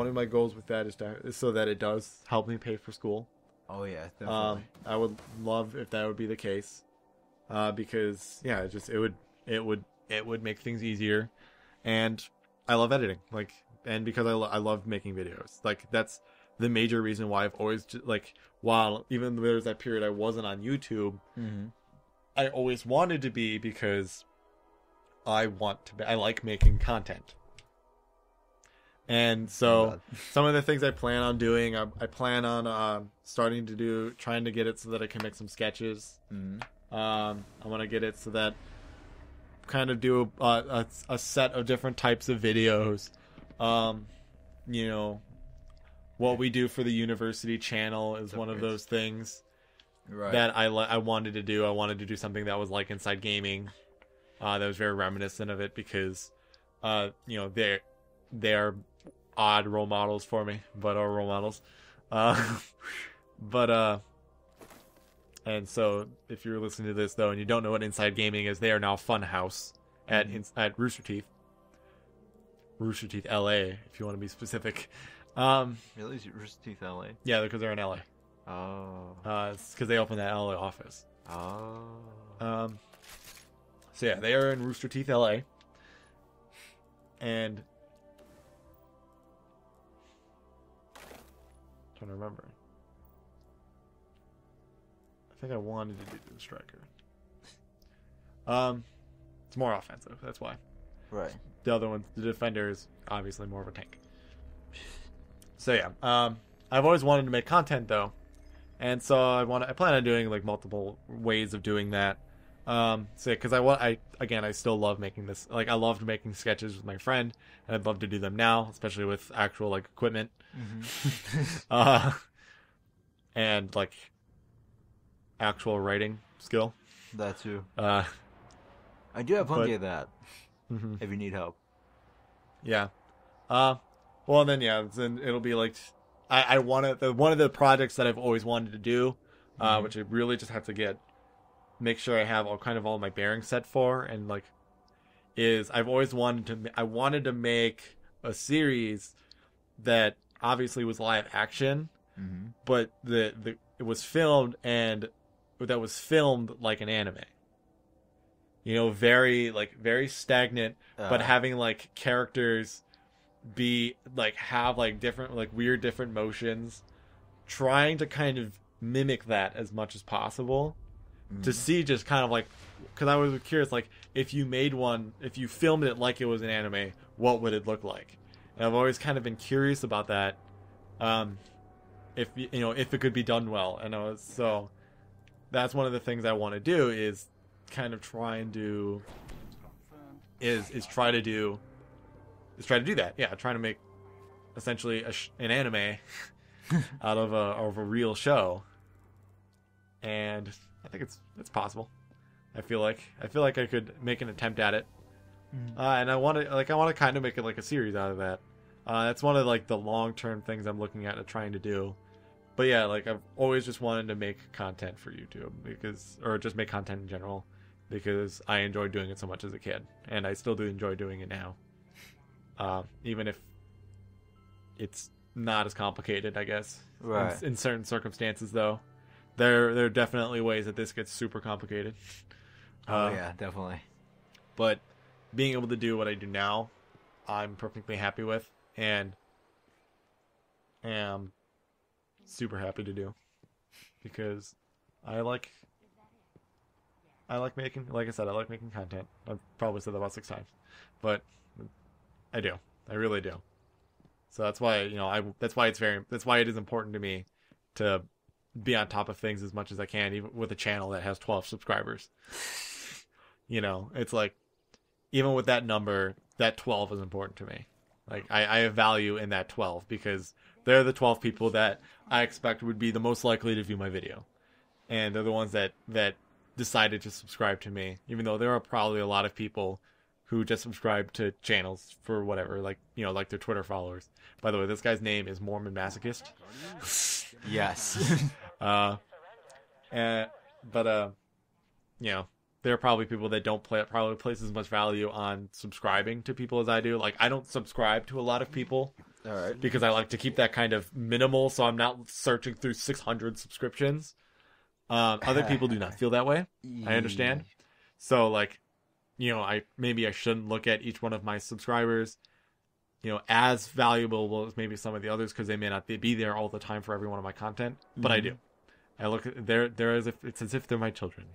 of my goals with that is so that it does help me pay for school. Oh yeah, definitely. I would love if that would be the case, because yeah, it would make things easier, and I love editing, and because I love making videos. That's the major reason why I've always while even though there was that period I wasn't on YouTube, I always wanted to be, because I like making content. And so some of the things I plan on doing, I plan on trying to get it so that I can make some sketches. I want to get it so that kind of do a set of different types of videos. What we do for the university channel is one of those things that I wanted to do. I wanted to do something that was like Inside Gaming, that was very reminiscent of it, because they're odd role models for me, but are role models. And so if you're listening to this though and you don't know what Inside Gaming is, they are now Funhouse at Rooster Teeth LA, if you want to be specific. Really? Rooster Teeth LA? Yeah, because they're in LA. Oh. It's because they opened that LA office. Oh. So yeah, they are in Rooster Teeth LA, and I'm trying to remember. I think I wanted to do the Striker. It's more offensive. That's why. Right. The other one, the defender, is obviously more of a tank. So yeah, I've always wanted to make content though, and so I plan on doing like multiple ways of doing that. So because I still love making this. Like I loved making sketches with my friend, and I'd love to do them now, especially with actual like equipment. And like actual writing skill. That too. I do have plenty of that. If you need help. Yeah. Well then then it'll be like I want to one of the projects that I've always wanted to do, which I really just have to make sure I have all my bearings set for, and like is I've always wanted to make a series that obviously was live action, but it was filmed like an anime. You know, very stagnant, but having like characters be like have like different like weird different motions, trying to kind of mimic that as much as possible. To see just kind of like, because I was curious, like if you filmed it like it was an anime, what would it look like? And I've always kind of been curious about that. If it could be done well, and so that's one of the things I want to do is kind of try and do try to do that. Yeah, trying to make essentially an anime out of a real show, and I think it's possible. I feel like I could make an attempt at it, and I want to kind of make it like a series out of that. That's one of like the long-term things I'm looking at and trying to do. But yeah, like I've always just wanted to make content for YouTube or just make content in general, because I enjoyed doing it so much as a kid, and I still do enjoy doing it now. Even if it's not as complicated, I guess. Right. In certain circumstances, though, there are definitely ways that this gets super complicated. Yeah, definitely. But being able to do what I do now, I'm perfectly happy with, and am super happy to do, because I like making, like I said, I like making content. I've probably said that about 6 times, but I do. I really do. So that's why, that's why it is important to me to be on top of things as much as I can, even with a channel that has 12 subscribers. It's like, even with that number, that 12 is important to me. Like, I have value in that 12, because they're the 12 people that I expect would be the most likely to view my video. And they're the ones that decided to subscribe to me, even though there are probably a lot of people who just subscribe to channels for whatever, like their Twitter followers. By the way, this guy's name is Mormon Masochist. Yes. There are probably people that don't probably place as much value on subscribing to people as I do. Like, I don't subscribe to a lot of people. All right. Because I like to keep that kind of minimal, so I'm not searching through 600 subscriptions. Other people do not feel that way. I understand. So, like, I shouldn't look at each one of my subscribers, as valuable as maybe some of the others, because they may not be there all the time for every one of my content. But I do. I look at they're as if it's as if they're my children.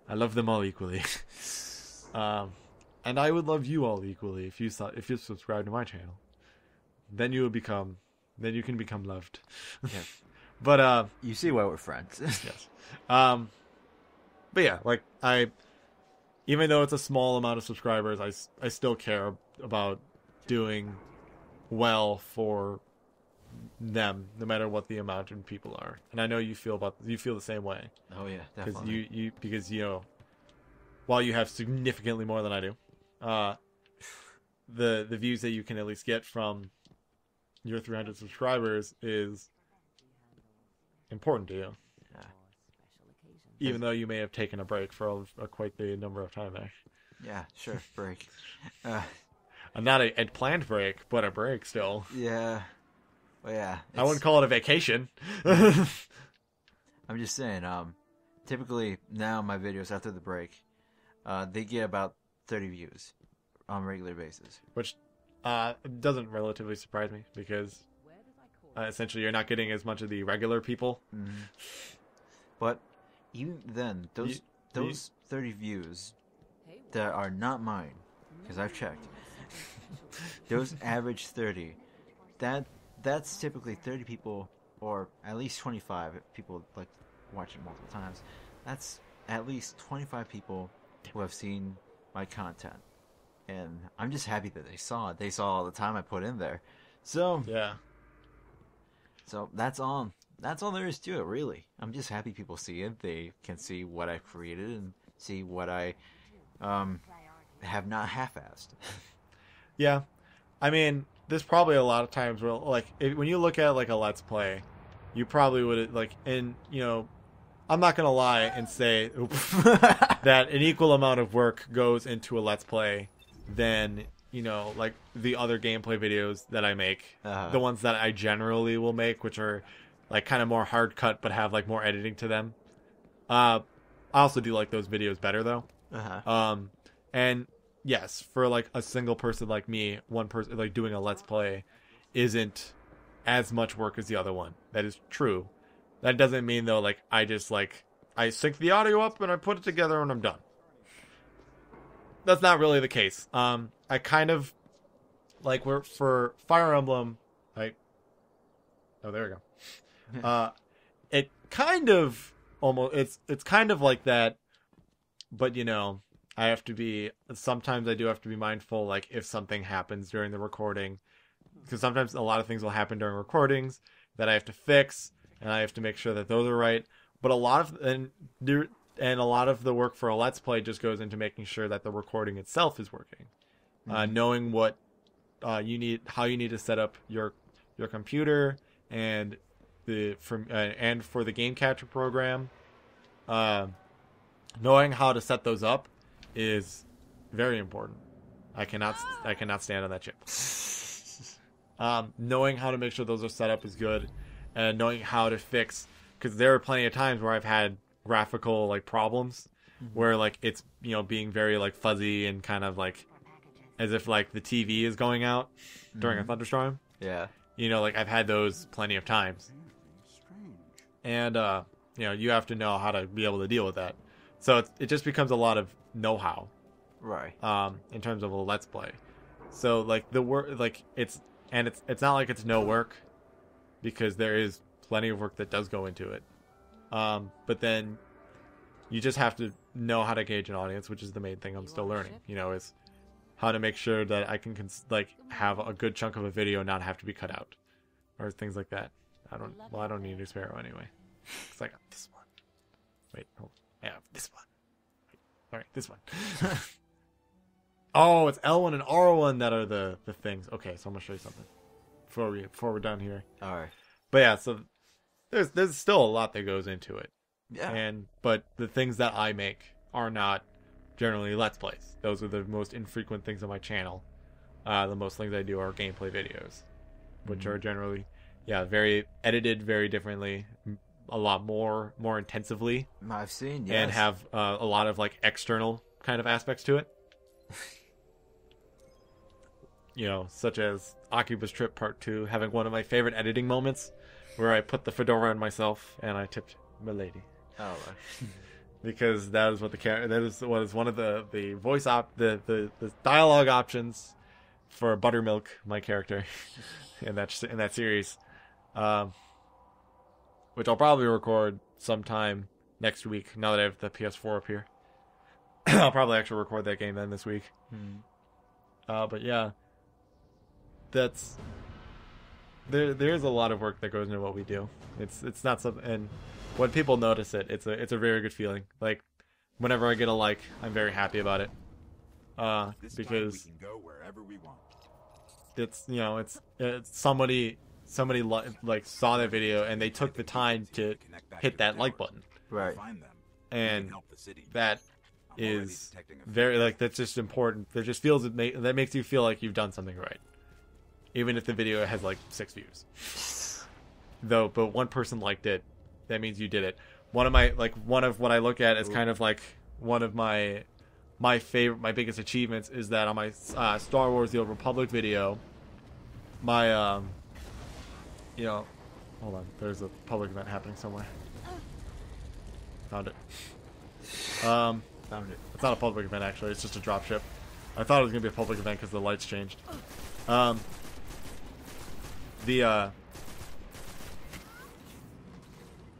I love them all equally. And I would love you all equally if you subscribe to my channel. Then you can become loved. Yes. But you see why we're friends. Yes. But yeah, like even though it's a small amount of subscribers, I still care about doing well for them, no matter what the amount of people are. And I know you feel the same way. Oh yeah, definitely. Because while you have significantly more than I do, the views that you can at least get from your 300 subscribers is important to you. Yeah. Even though you may have taken a break for quite the number of time there. Yeah, sure, break. Not a planned break, but a break still. Yeah. Well, yeah. I wouldn't call it a vacation. I'm just saying, typically now my videos after the break, they get about 30 views on a regular basis. Which doesn't relatively surprise me, because essentially you're not getting as much of the regular people. Mm-hmm. But even then, those 30 views that are not mine, because I've checked, those average 30. That's typically 30 people, or at least 25 if people like watch it multiple times. That's at least 25 people who have seen my content. And I'm just happy that they saw it. They saw all the time I put in there. So Yeah. So that's all there is to it, really. I'm just happy people see it. They can see what I've created and see what I have not half-assed. Yeah. I mean, there's probably a lot of times where, like, when you look at, like, a Let's Play, you probably would, like, and, you know, I'm not going to lie and say that an equal amount of work goes into a Let's Play than, you know, like, the other gameplay videos that I make. The ones that I generally will make, which are, like, kind of more hard cut but have, like, more editing to them. I also do like those videos better, though. And yes, for, like, a single person like me, one person, like, doing a Let's Play isn't as much work as the other one. That is true. That doesn't mean, though, like, I just, like, I sync the audio up and I put it together and I'm done. That's not really the case. I kind of, like, for Fire Emblem, like, oh, there we go. It kind of, almost, it's kind of like that, but, you know, sometimes I do have to be mindful, like, if something happens during the recording, because sometimes a lot of things will happen during recordings that I have to fix, and I have to make sure that those are right. But a lot of the work for a Let's Play just goes into making sure that the recording itself is working, knowing what you need, how you need to set up your computer, and and for the game capture program, knowing how to set those up is very important. I cannot stand on that chip. Knowing how to make sure those are set up is good, and knowing how to fix, because there are plenty of times where I've had graphical, like, problems where, like, it's, you know, being very, like, fuzzy and kind of like as if, like, the TV is going out during a thunderstorm. Yeah. You know, like, I've had those plenty of times. And you know, you have to know how to be able to deal with that. So it just becomes a lot of know-how. Right. In terms of a Let's Play. So, like, the work, like, it's not like it's no work, because there is plenty of work that does go into it. But then you just have to know how to gauge an audience, which is the main thing I'm still learning, you know, is how to make sure that I can like have a good chunk of a video not have to be cut out or things like that. I don't need a Sparrow anyway, because I got this one. Wait, hold on. Yeah, this one. All right, this one. Oh, it's L1 and R1 that are the things. Okay, so I'm gonna show you something before we're done here. All right. But yeah, so there's still a lot that goes into it. Yeah. But the things that I make are not generally Let's Plays. Those are the most infrequent things on my channel. The most things I do are gameplay videos, which are generally, very edited, very differently, a lot more intensively. I've seen, yes. And have a lot of, like, external kind of aspects to it. You know, such as Akiba's Trip Part 2, having one of my favorite editing moments, where I put the fedora on myself and I tipped Milady. Oh, right. Because that is what was one of the the dialogue options for Buttermilk, my character, in that series, which I'll probably record sometime next week. Now that I have the PS4 up here, I'll probably actually record that game then this week. But yeah, that's there's a lot of work that goes into what we do. It's not something, and when people notice it, it's a very good feeling. Like, whenever I get a like, I'm very happy about it. Because we can go wherever we want. It's, you know, it's somebody like saw that video and they took the time to hit that like button. Right. And that is very, like, that's just important. That just feels that makes you feel like you've done something right, even if the video has like 6 views. But one person liked it. That means you did it. One of what I look at as kind of like one of my biggest achievements is that on my Star Wars: The Old Republic video, my you know, hold on, there's a public event happening somewhere. Found it. Found it. It's not a public event, actually. It's just a dropship. I thought it was going to be a public event because the lights changed. He had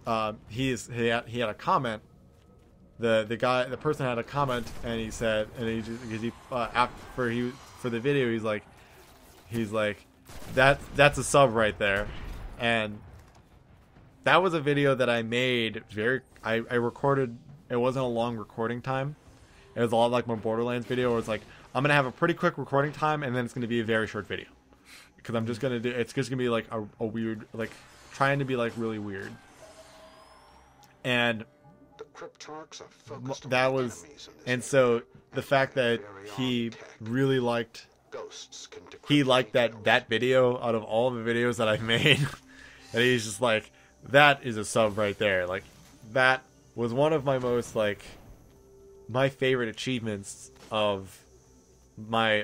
a comment. The person had a comment, and he said, and for the video, he's like, that's a sub right there, and that was a video that I made. I recorded. It wasn't a long recording time. It was a lot like my Borderlands video, where it's like, I'm gonna have a pretty quick recording time, and then it's gonna be a very short video, because I'm just gonna do. It's just gonna be like a weird, like trying to be like really weird, and that was, and so the fact that he really liked, that video out of all the videos that I've made, and he's just like, that is a sub right there. Like, that was one of my most, like, my favorite achievements of my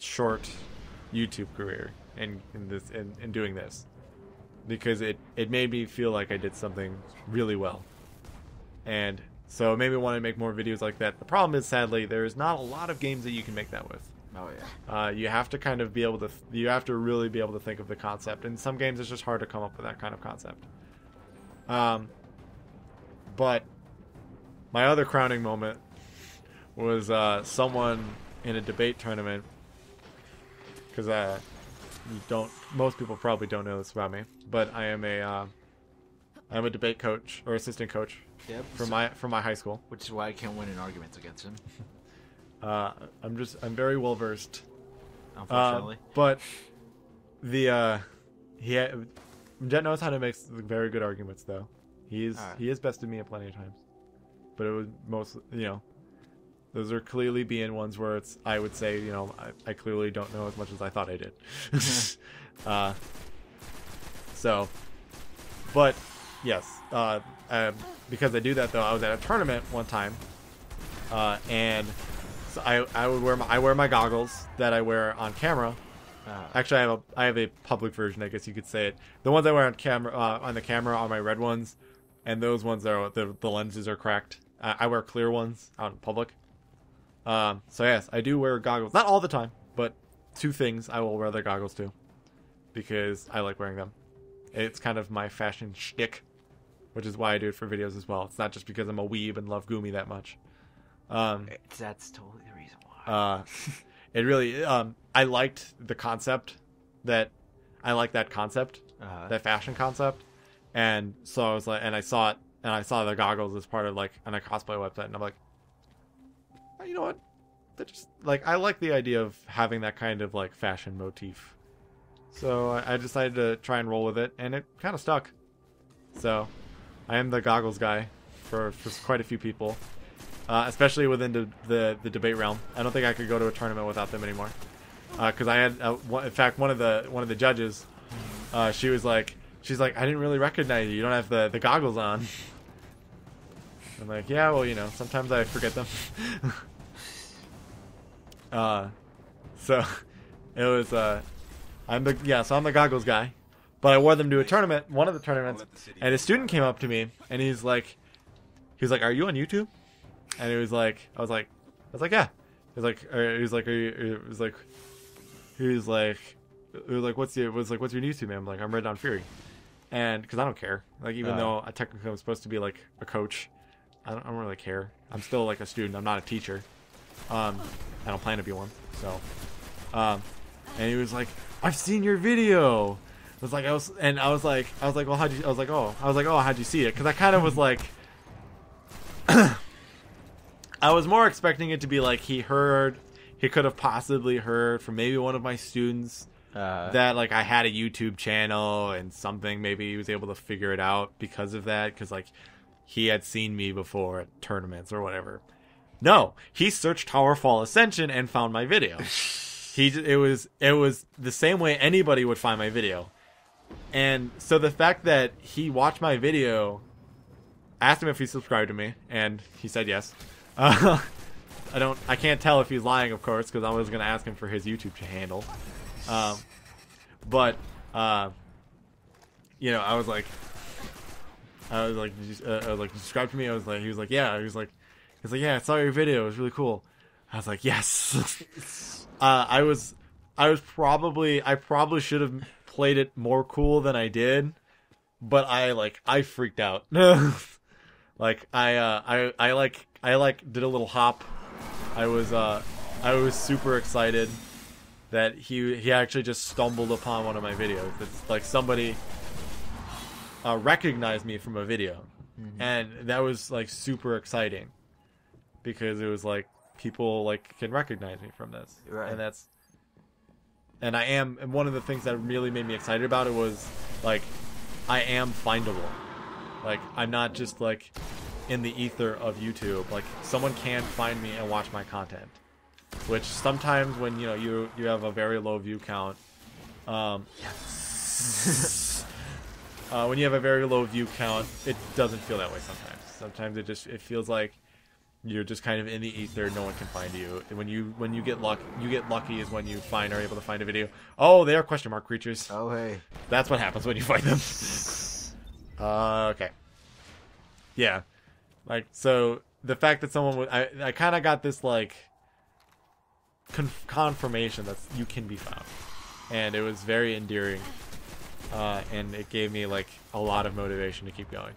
short YouTube career in doing this, because it made me feel like I did something really well, and so it made me want to make more videos like that. The problem is, sadly, there's not a lot of games that you can make that with. Oh yeah. You have to kind of be able to. You have to really be able to think of the concept. In some games, it's just hard to come up with that kind of concept. But my other crowning moment was someone in a debate tournament. Because most people probably don't know this about me, but I'm a debate coach or assistant coach. Yep. For my high school. Which is why I can't win in arguments against him. I'm very well versed. Unfortunately. But Jett knows how to make very good arguments, though. He has bested me plenty of times. But it was those are clearly being ones where I would say, I clearly don't know as much as I thought I did. But yes, because I do that though, I was at a tournament one time, and so I wear my goggles that I wear on camera. Actually, I have a public version, I guess you could say it. The ones I wear on the camera are my red ones, and those ones are the lenses are cracked. I wear clear ones out in public. So yes, I do wear goggles. Not all the time, but two things I will wear the goggles to, because I like wearing them. It's kind of my fashion shtick, which is why I do it for videos as well. It's not just because I'm a weeb and love Gumi that much. That's totally the reason why. It really, I liked the concept that fashion concept. And so I was like, and I saw it, and I saw the goggles as part of like on a cosplay website, and I'm like, oh, you know what? That just like, I like the idea of having that kind of like fashion motif. So I decided to try and roll with it, and it kind of stuck. So I am the goggles guy for quite a few people. Especially within the debate realm. I don't think I could go to a tournament without them anymore. Because I had, in fact, one of the judges, she's like, I didn't really recognize you. You don't have the goggles on. I'm like, yeah, well, sometimes I forget them. So it was, I'm the goggles guy, but I wore them to a tournament, one of the tournaments, and a student came up to me and he's like, are you on YouTube? And it was like, I was like, yeah. He was like, what's your YouTube name? I'm like, I'm Red Dawn Fury. And because I don't care, like, even though I technically I'm supposed to be like a coach, I don't really care. I'm still like a student. I'm not a teacher. I don't plan to be one. So, and he was like, I've seen your video. I was like, well, how'd you see it? Because I kind of was like, I was more expecting it to be like he could have possibly heard from maybe one of my students that like I had a YouTube channel and something. Maybe he was able to figure it out because of that, because like he had seen me before at tournaments or whatever. No, he searched Towerfall Ascension and found my video. It was the same way anybody would find my video. And so the fact that he watched my video, asked him if he subscribed to me, and he said yes. I can't tell if he's lying, of course, because I was going to ask him for his YouTube handle. But I was like, subscribe to me. He was like, yeah. He was like, He's like, yeah, I saw your video. It was really cool. I was like, yes. I probably should have played it more cool than I did, but I freaked out. Like I did a little hop. I was super excited that he actually just stumbled upon one of my videos. It's like somebody recognized me from a video, and that was like super exciting because it was like people like can recognize me from this, Right. and one of the things that really made me excited about it was like I am findable. Like I'm not just like in the ether of YouTube. Like someone can find me and watch my content, which sometimes when you have a very low view count, when you have a very low view count, it doesn't feel that way sometimes. Sometimes it feels like you're just kind of in the ether. No one can find you. And when you get lucky is when you are able to find a video. Oh, they are question mark creatures. Oh, hey. That's what happens when you find them. Okay. Yeah. Like, so the fact that someone would, I kind of got this like confirmation that you can be found, and it was very endearing, and it gave me like a lot of motivation to keep going.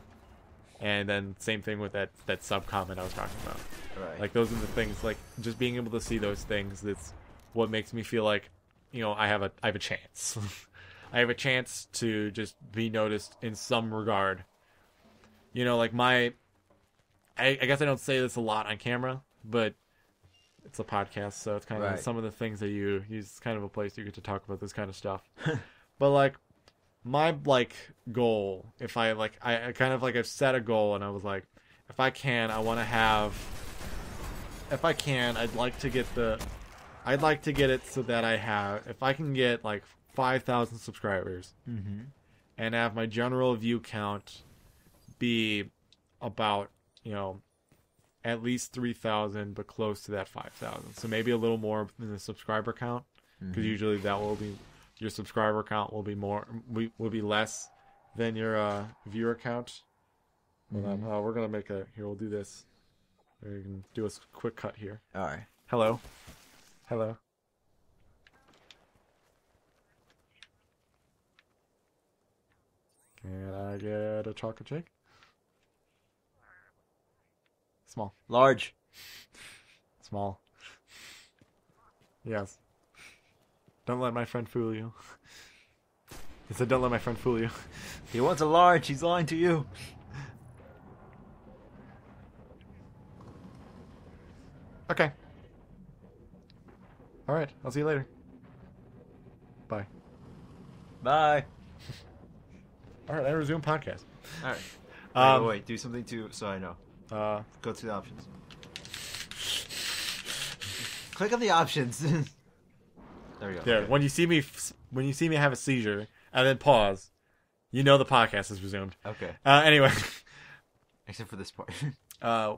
And then same thing with that sub comment I was talking about. Right. Like those are the things, like just being able to see those things. That's what makes me feel like, I have a chance. I have a chance to just be noticed in some regard. Like I guess I don't say this a lot on camera, but it's a podcast, so it's kind of some of the things that you use, kind of a place you get to talk about this kind of stuff. But like my like goal, if I kind of like I've set a goal, and I was like, if I can, I'd like to get it so that if I can get like 5,000 subscribers, and have my general view count be about at least 3,000, but close to that 5,000. So maybe a little more than the subscriber count, because usually your subscriber count will be less than your viewer count. We're gonna we'll do this. We can do a quick cut here. All right. Hello. Can I get a chocolate shake? Small. Large. Small. Yes. Don't let my friend fool you. He said, don't let my friend fool you. He wants a large. He's lying to you. Okay. Alright, I'll see you later. Bye. Bye. Alright, I resume podcast. All right. Wait. Do something so I know. Go to the options. Click on the options. There we go. There. Okay. When you see me have a seizure and then pause, the podcast is resumed. Okay. Anyway. Except for this part. I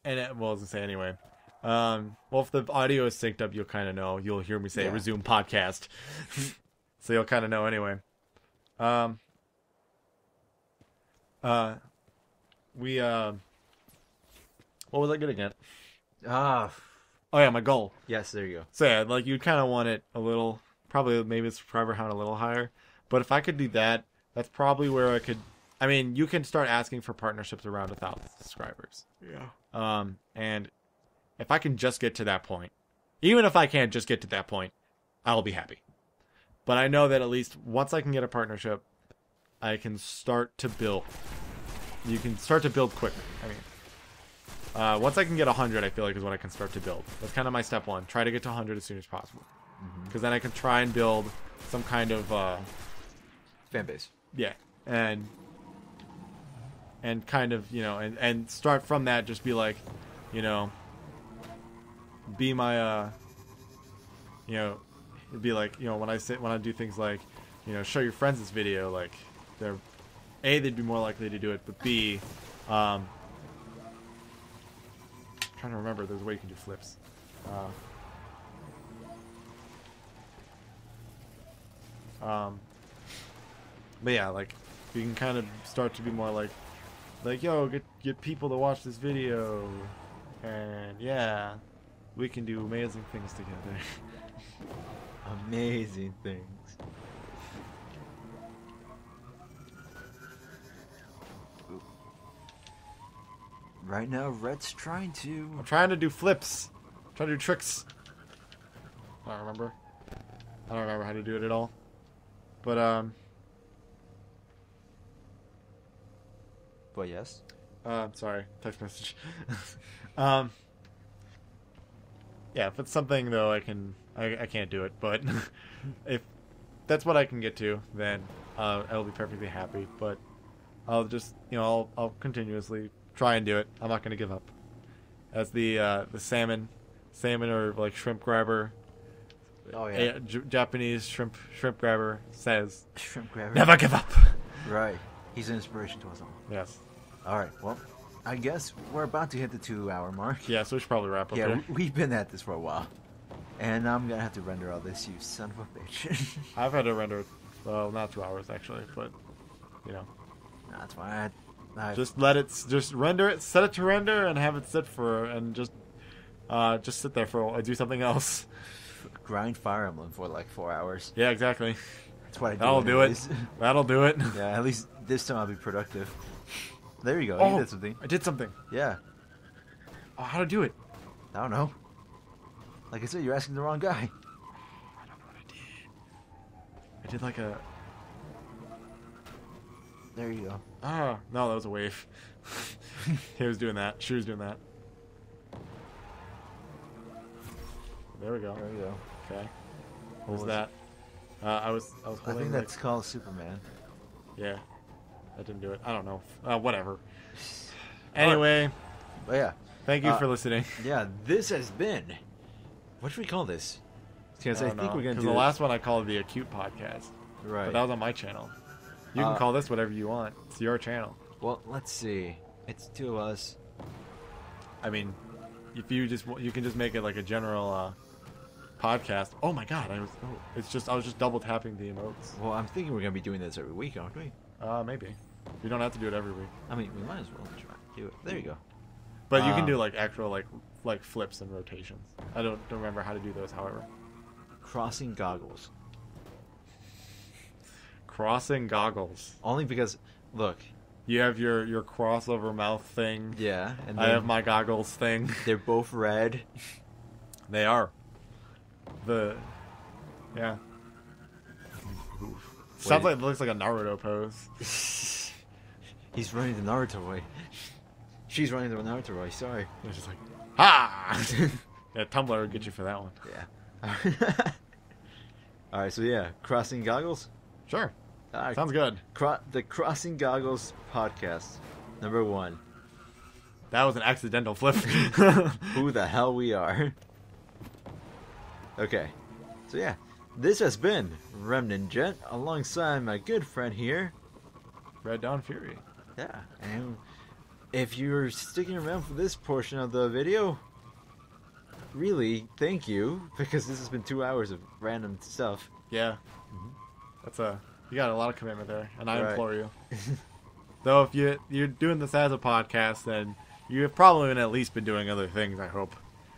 was gonna say anyway. Well, if the audio is synced up, you'll kind of know. You'll hear me say resume podcast, so you'll kind of know anyway. What was I getting at? Oh yeah, my goal. Yes, there you go. So yeah, like you kind of want it a little, probably maybe the subscriber count a little higher. But if I could do that, that's probably where I could. I mean, you can start asking for partnerships around 1,000 subscribers. Yeah. And if I can just get to that point, even if I can't just get to that point, I'll be happy. But I know that at least once I can get a partnership, I can start to build. You can start to build quicker. I mean, once I can get 100, I feel like is when I can start to build. That's kind of my step one. Try to get to 100 as soon as possible. Because then I can try and build some kind of fan base. Yeah, and kind of, and start from that. Just be like, be my, it'd be like, when I do things like, show your friends this video, like they'd be more likely to do it, but B, I'm trying to remember, there's a way you can do flips. But yeah, like you can kind of start to be more like yo, get people to watch this video, And yeah, we can do amazing things together. Amazing things. Ooh. Right now, Red's trying to... I'm trying to do flips. I'm trying to do tricks. I don't remember. I don't remember how to do it at all. But, But yes. sorry. Text message. Yeah, if it's something, though, I can't do it. But if that's what I can get to, then I'll be perfectly happy. But I'll just, I'll continuously try and do it. I'm not going to give up. As the salmon or like shrimp grabber, Japanese shrimp grabber says, Shrimp grabber. Never give up. Right. He's an inspiration to us all. Yes. All right. Well, I guess we're about to hit the 2-hour mark. Yeah, so we should probably wrap up. Yeah, there. we've been at this for a while, and I'm gonna have to render all this. You son of a bitch. I've had to render, well, not 2 hours actually, but That's why I just render it, set it to render, and have it sit and just sit there for do something else. grind Fire Emblem for like 4 hours. Yeah, exactly. That's what I do. That'll do it. That'll do it. Yeah, at least this time I'll be productive. There you go. Oh, you did something. I did something. Yeah. Oh, how to do it? I don't know. Like I said, you're asking the wrong guy. I don't know what I did. I did like a... There you go. Ah, no, that was a wave. He was doing that. She was doing that. There we go. There you go. Okay. What was that? I was I holding, think that's called Superman. yeah. I didn't do it. I don't know. Whatever. Anyway, But yeah. thank you for listening. Yeah, this has been... What should we call this? Because I think we're going to do... the last one I called the Acute Podcast. Right. But that was on my channel. You can call this whatever you want. It's your channel. Well, let's see. It's two of us. I mean, if you can just make it like a general podcast. Oh my god, I was just double tapping the emotes. Well, I'm thinking we're going to be doing this every week, aren't we? Maybe. You don't have to do it every week. I mean, we might as well try to do it. There you go. But you can do like actual like flips and rotations. I don't remember how to do those, however. Crossing goggles. Crossing goggles. Only because, look. You have your crossover mouth thing. Yeah. And I have my goggles thing. They're both red. They are. Yeah. Sounds like it looks like a Naruto pose. He's running the Naruto way. She's running the Naruto way, sorry. It's just like, ha! Yeah, Tumblr would get you for that one. Yeah. Alright, so yeah, Crossing Goggles? Sure. Right. Sounds good. The Crossing Goggles podcast, number 1. That was an accidental flip. Who the hell we are. Okay, so yeah, this has been Remnant Jett alongside my good friend here, Red Dawn Fury. Yeah, and if you're sticking around for this portion of the video, really, thank you, because this has been 2 hours of random stuff. Yeah. That's you got a lot of commitment there, and I Right. implore you. Though if you're doing this as a podcast, then you have probably at least been doing other things, I hope.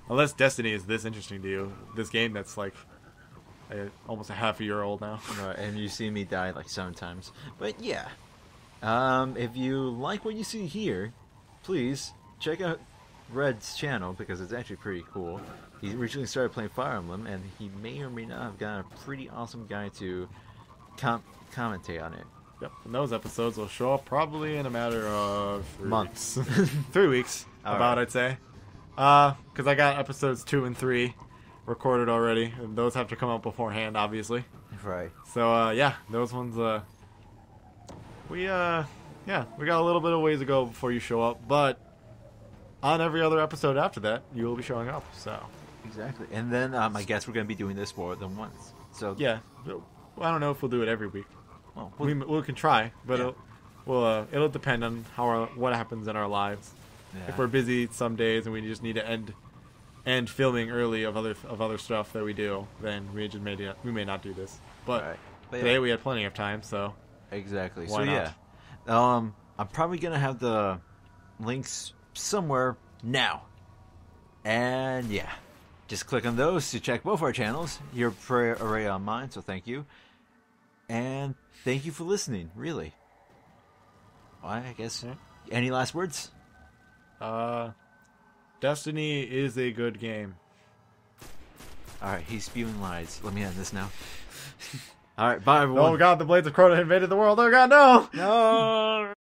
Unless Destiny is this interesting to you. This game that's like almost a half a year old now. Right, and you see me die like 7 times. But yeah, if you like what you see here, please check out Red's channel, because it's actually pretty cool. He recently started playing Fire Emblem, and he may or may not have gotten a pretty awesome guy to commentate on it. Yep, and those episodes will show up probably in a matter of 3 Months. weeks. 3 weeks, Alright. I'd say. Because I got episodes 2 and 3 recorded already, and those have to come out beforehand, obviously. Right. So, yeah, those ones, we got a little bit of ways to go before you show up, but on every other episode after that, you will be showing up, so. Exactly. And then I guess we're going to be doing this more than once. So Yeah, I don't know if we'll do it every week. well, We can try, but Yeah. it'll depend on what happens in our lives. yeah. If we're busy some days and we just need to end filming early of other stuff that we do, then we may not do this. But Right. But today yeah. we had plenty of time, so Exactly. Why so not? yeah, I'm probably gonna have the links somewhere now. And yeah, just click on those to check both our channels. You're already on mine, so thank you. And thank you for listening, really. Well, I guess, any last words? Destiny is a good game. Alright, he's spewing lies. Let me end this now. Alright, bye everyone. Oh god, the Blades of Crota invaded the world. Oh god, no! No!